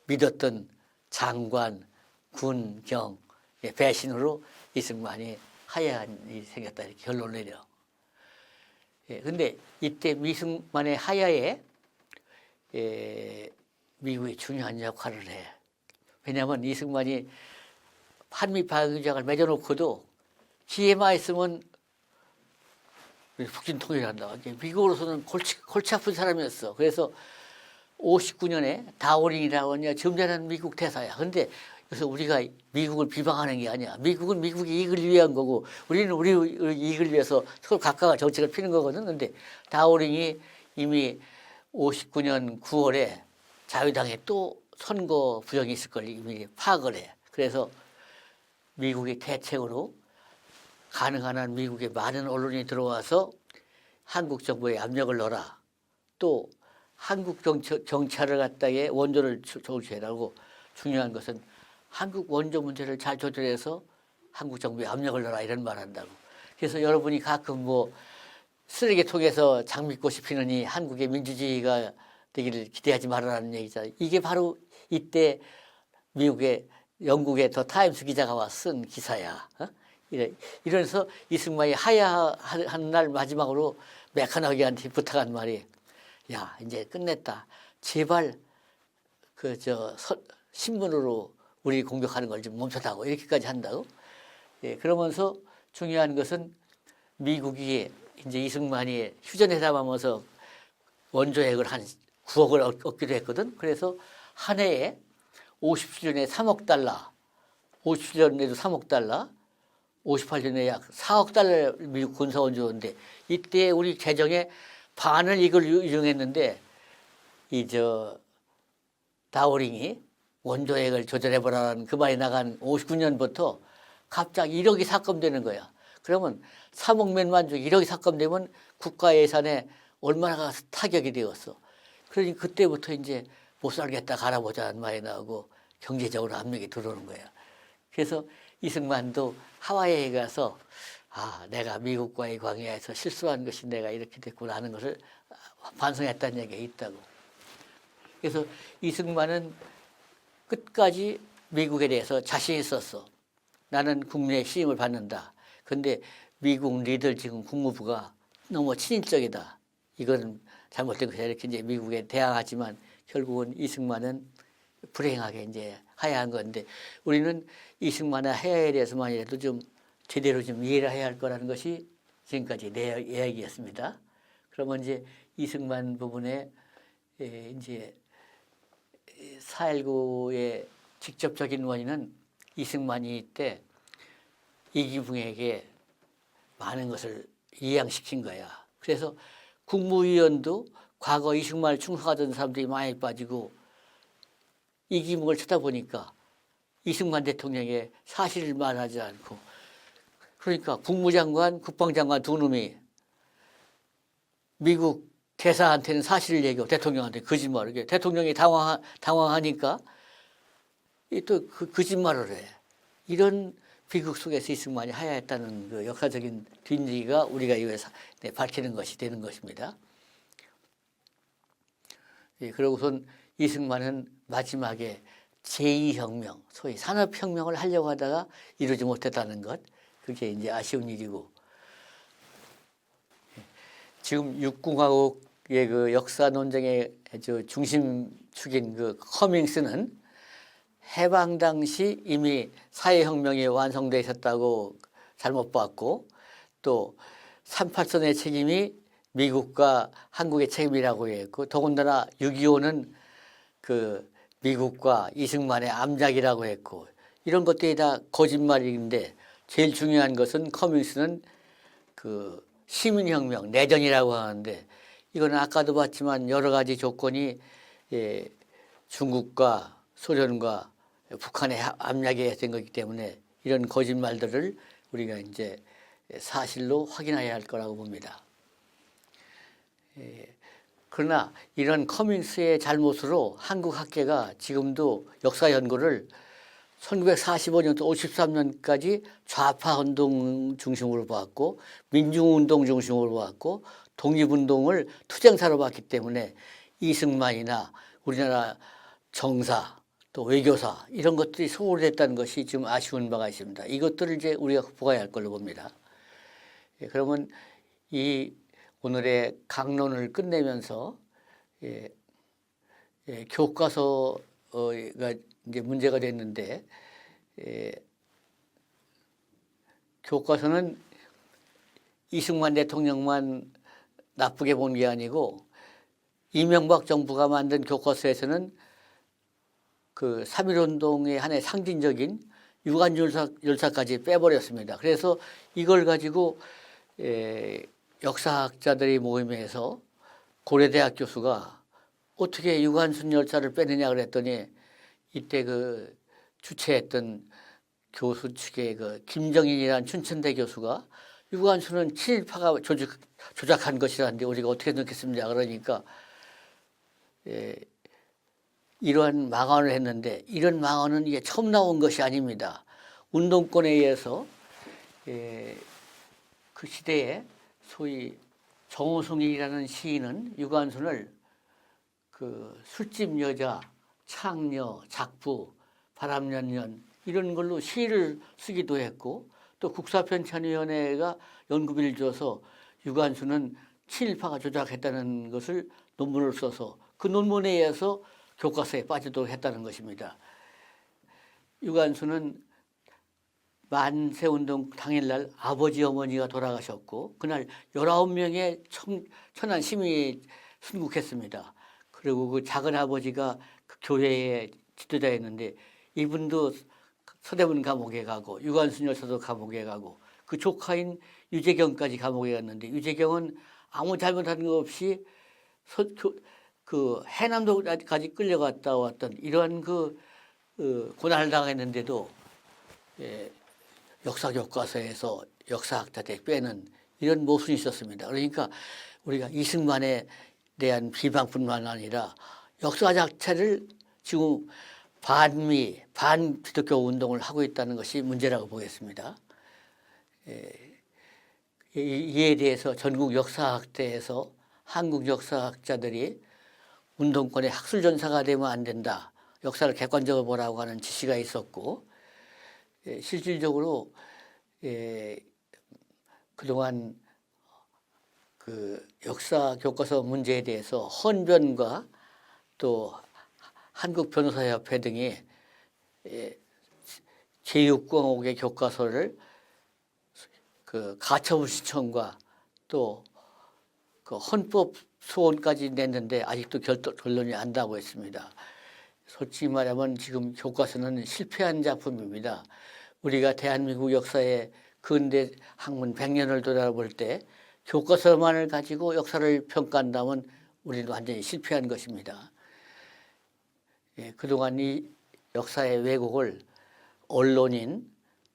Speaker 1: 믿었던 장관, 군, 경 배신으로 이승만이 하야한 일이 생겼다 이렇게 결론을 내려. 근데 이때 이승만의 하야에 미국이 중요한 역할을 해. 왜냐하면 이승만이 한미 방위장을 맺어놓고도 기회만 있으면 북진 통일한다. 미국으로서는 골치 아픈 사람이었어. 그래서 59년에 다오링이라고 하냐 점잖은 미국 대사야. 근데 그래서 우리가 미국을 비방하는 게 아니야. 미국은 미국의 이익을 위한 거고 우리는 우리 이익을 위해서 서로 각각의 정책을 피는 거거든. 근데 다오링이 이미 59년 9월에 자유당에 또 선거 부정이 있을 걸 이미 파악을 해. 그래서 미국의 대책으로 가능한 한 미국의 많은 언론이 들어와서 한국 정부에 압력을 넣어라. 또 한국 정찰을 갖다에 원조를 조주해라고 중요한 것은 한국 원조 문제를 잘 조절해서 한국 정부에 압력을 넣어라 이런 말 한다고. 그래서 여러분이 가끔 뭐 쓰레기통에서 장미꽃이 피느니 한국의 민주주의가 되기를 기대하지 말아라는 얘기잖아요. 이게 바로 이때 미국의 영국의 더 타임스 기자가 와 쓴 기사야. 이러면서 이승만이 하야하는 날 마지막으로 맥커너기한테 부탁한 말이 야 이제 끝냈다. 제발 신문으로 우리 공격하는 걸 좀 멈춰다고 이렇게까지 한다고. 그러면서 중요한 것은 미국이 이제 이승만이 휴전회담하면서 원조액을 한 9억을 얻기로 했거든. 그래서 한 해에 57년에 3억 달러, 57년에도 3억 달러, 58년에 약 4억 달러 미국 군사 원조인데 이때 우리 재정의 반을 이걸 이용했는데 다오링이 원조액을 조절해보라는 그 말이 나간 59년부터 갑자기 1억이 삭감되는 거야. 그러면 3억 몇만 주 1억이 삭감되면 국가 예산에 얼마나 타격이 되었어. 그러니 그때부터 이제 못 살겠다 갈아보자는 말이 나오고 경제적으로 압력이 들어오는 거야. 그래서 이승만도 하와이에 가서 내가 미국과의 관계에서 실수한 것이 내가 이렇게 됐구나 하는 것을 반성했다는 얘기가 있다고. 그래서 이승만은 끝까지 미국에 대해서 자신 있었어. 나는 국민의 신임을 받는다. 그런데 미국 리더 지금 국무부가 너무 친인적이다. 이건 잘못된 것이다. 이렇게 이제 미국에 대항하지만 결국은 이승만은 불행하게 이제 하야한 건데 우리는 이승만의 하야에 대해서만이라도 좀 제대로 좀 이해를 해야 할 거라는 것이 지금까지 내 이야기였습니다. 그러면 이제 이승만 부분에 이제 4.19의 직접적인 원인은 이승만이 때 이기붕에게 많은 것을 이양시킨 거야. 그래서 국무위원도 과거 이승만을 충성하던 사람들이 많이 빠지고 이기붕을 쳐다보니까 이승만 대통령의 사실을 말하지 않고 그러니까 국무장관, 국방장관 두 놈이 미국 대사한테는 사실을 얘기하고 대통령한테 거짓말을 해. 대통령이 당황하니까 또 거짓말을 해. 이런 비극 속에서 이승만이 하야했다는 그 역사적인 뒷얘기가 우리가 이후에 밝히는 것이 되는 것입니다. 그러고선 이승만은 마지막에 제2혁명, 소위 산업혁명을 하려고 하다가 이루지 못했다는 것, 그게 이제 아쉬운 일이고, 지금 육공화국의 그 역사 논쟁의 중심축인 그 커밍스는 해방 당시 이미 사회혁명이 완성되어 있었다고 잘못 봤고, 또 38선의 책임이 미국과 한국의 책임이라고 했고, 더군다나 6.25는 그 미국과 이승만의 암작이라고 했고, 이런 것들이 다 거짓말인데 제일 중요한 것은 커밍스는 그 시민혁명, 내전이라고 하는데 이거는 아까도 봤지만 여러 가지 조건이 중국과 소련과 북한의 압력이 된 거기 때문에 이런 거짓말들을 우리가 이제 사실로 확인해야 할 거라고 봅니다. 그러나 이런 커밍스의 잘못으로 한국 학계가 지금도 역사 연구를 1945년부터 53년까지 좌파운동 중심으로 봤고 민중운동 중심으로 봤고 독립운동을 투쟁사로 봤기 때문에 이승만이나 우리나라 정사 또 외교사 이런 것들이 소홀했다는 것이 좀 아쉬운 바가 있습니다. 이것들을 이제 우리가 극복해야 할 걸로 봅니다. 그러면 이 오늘의 강론을 끝내면서 교과서가 이제 문제가 됐는데 교과서는 이승만 대통령만 나쁘게 본 게 아니고 이명박 정부가 만든 교과서에서는 그 3.1운동의 하나의 상징적인 유관열사까지 빼버렸습니다. 그래서 이걸 가지고 역사학자들의 모임에서 고려대학 교수가 어떻게 유관순 열사를 빼느냐 그랬더니 이때 그 주최했던 교수 측의 그 김정인이라는 춘천대 교수가 유관순은 친일파가 조작한 것이라는데 우리가 어떻게 넣겠습니까? 그러니까 이러한 망언을 했는데 이런 망언은 이게 처음 나온 것이 아닙니다. 운동권에 의해서 그 시대에 소위 정호승이라는 시인은 유관순을 그 술집 여자, 창녀, 작부, 바람연년 이런 걸로 시를 쓰기도 했고 또 국사편찬위원회가 연구비를 줘서 유관순은 친일파가 조작했다는 것을 논문을 써서 그 논문에 의해서 교과서에 빠지도록 했다는 것입니다. 유관순은 만세운동 당일날 아버지 어머니가 돌아가셨고 그날 19명의 천안 시민이 순국했습니다. 그리고 그 작은 아버지가 그 교회의 지도자였는데 이분도 서대문 감옥에 가고 유관순 열사도 감옥에 가고 그 조카인 유재경까지 감옥에 갔는데 유재경은 아무 잘못한 거 없이 그 해남도까지 끌려갔다 왔던 이러한 고난을 당했는데도 역사 교과서에서 역사학자들이 빼는 이런 모순이 있었습니다. 그러니까 우리가 이승만에 대한 비방뿐만 아니라 역사 자체를 지금 반미, 반기독교 운동을 하고 있다는 것이 문제라고 보겠습니다. 이에 대해서 전국 역사학대에서 한국 역사학자들이 운동권의 학술전사가 되면 안 된다. 역사를 객관적으로 보라고 하는 지시가 있었고, 실질적으로 그동안 그 역사 교과서 문제에 대해서 헌변과 또 한국변호사협회 등이 제6공화국의 교과서를 그 가처분 신청과 또 그 헌법 소원까지 냈는데 아직도 결론이 안 나고 있습니다. 솔직히 말하면 지금 교과서는 실패한 작품입니다. 우리가 대한민국 역사의 근대 학문 100년을 돌아볼 때 교과서만을 가지고 역사를 평가한다면 우리는 완전히 실패한 것입니다. 그동안 이 역사의 왜곡을 언론인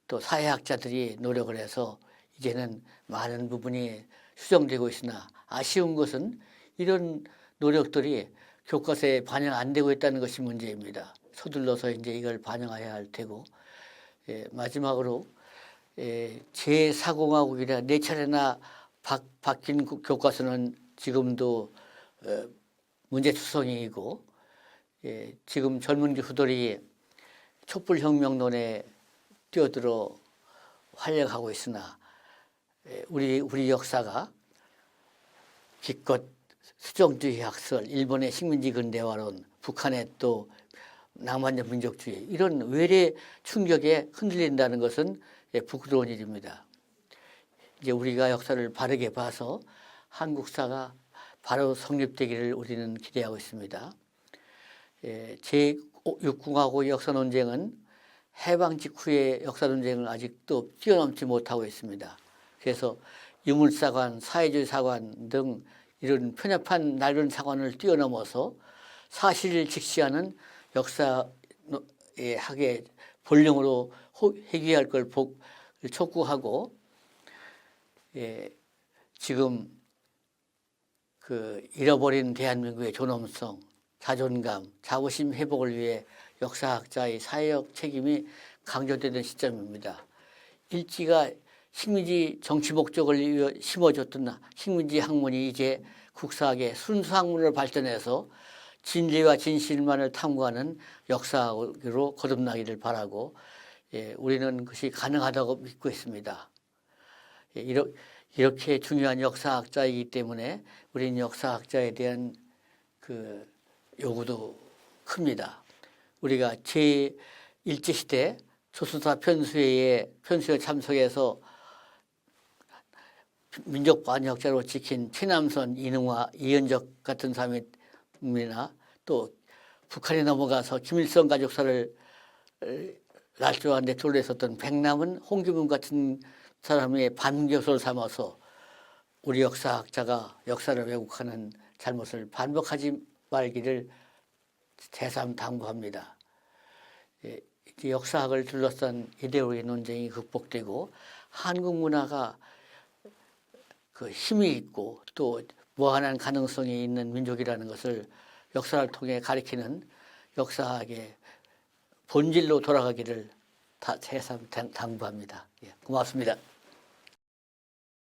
Speaker 1: 또 사회학자들이 노력을 해서 이제는 많은 부분이 수정되고 있으나 아쉬운 것은 이런 노력들이 교과서에 반영 안 되고 있다는 것이 문제입니다. 서둘러서 이제 이걸 반영해야 할 테고, 마지막으로 제4공화국이라 네 차례나 바뀐 교과서는 지금도 문제투성이이고, 지금 젊은 교수들이 촛불혁명론에 뛰어들어 활약하고 있으나 우리 역사가 기껏 수정주의 학설, 일본의 식민지 근대화론, 북한의 또 낭만적 민족주의 이런 외래 충격에 흔들린다는 것은 부끄러운 일입니다. 이제 우리가 역사를 바르게 봐서 한국사가 바로 성립되기를 우리는 기대하고 있습니다. 제6공화국 역사 논쟁은 해방 직후의 역사 논쟁을 아직도 뛰어넘지 못하고 있습니다. 그래서 유물사관, 사회주의 사관 등 이런 편협한 낡은 사관을 뛰어넘어서 사실을 직시하는 역사의 학의 본령으로 회귀할 걸 촉구하고, 지금 그 잃어버린 대한민국의 존엄성, 자존감, 자부심 회복을 위해 역사학자의 사회적 책임이 강조되는 시점입니다. 일지가 식민지 정치 목적을 위해 심어줬던 식민지 학문이 이제 국사학의 순수 학문을 발전해서 진리와 진실만을 탐구하는 역사학으로 거듭나기를 바라고, 우리는 그것이 가능하다고 믿고 있습니다. 이렇게 중요한 역사학자이기 때문에 우리는 역사학자에 대한 그 요구도 큽니다. 우리가 제1제시대 조선사 편수회에 참석해서 민족반역자로 지킨 최남선, 이능화, 이현적 같은 사람이나 또 북한에 넘어가서 김일성 가족사를 날조하는데 둘러있었던 백남은, 홍기문 같은 사람의 반교소를 삼아서 우리 역사학자가 역사를 왜곡하는 잘못을 반복하지 말기를 재삼 당부합니다. 역사학을 둘러싼 이데올로기 논쟁이 극복되고 한국 문화가 그 힘이 있고 또 무한한 가능성이 있는 민족이라는 것을 역사를 통해 가리키는 역사학의 본질로 돌아가기를 다 재삼 당부합니다. 고맙습니다.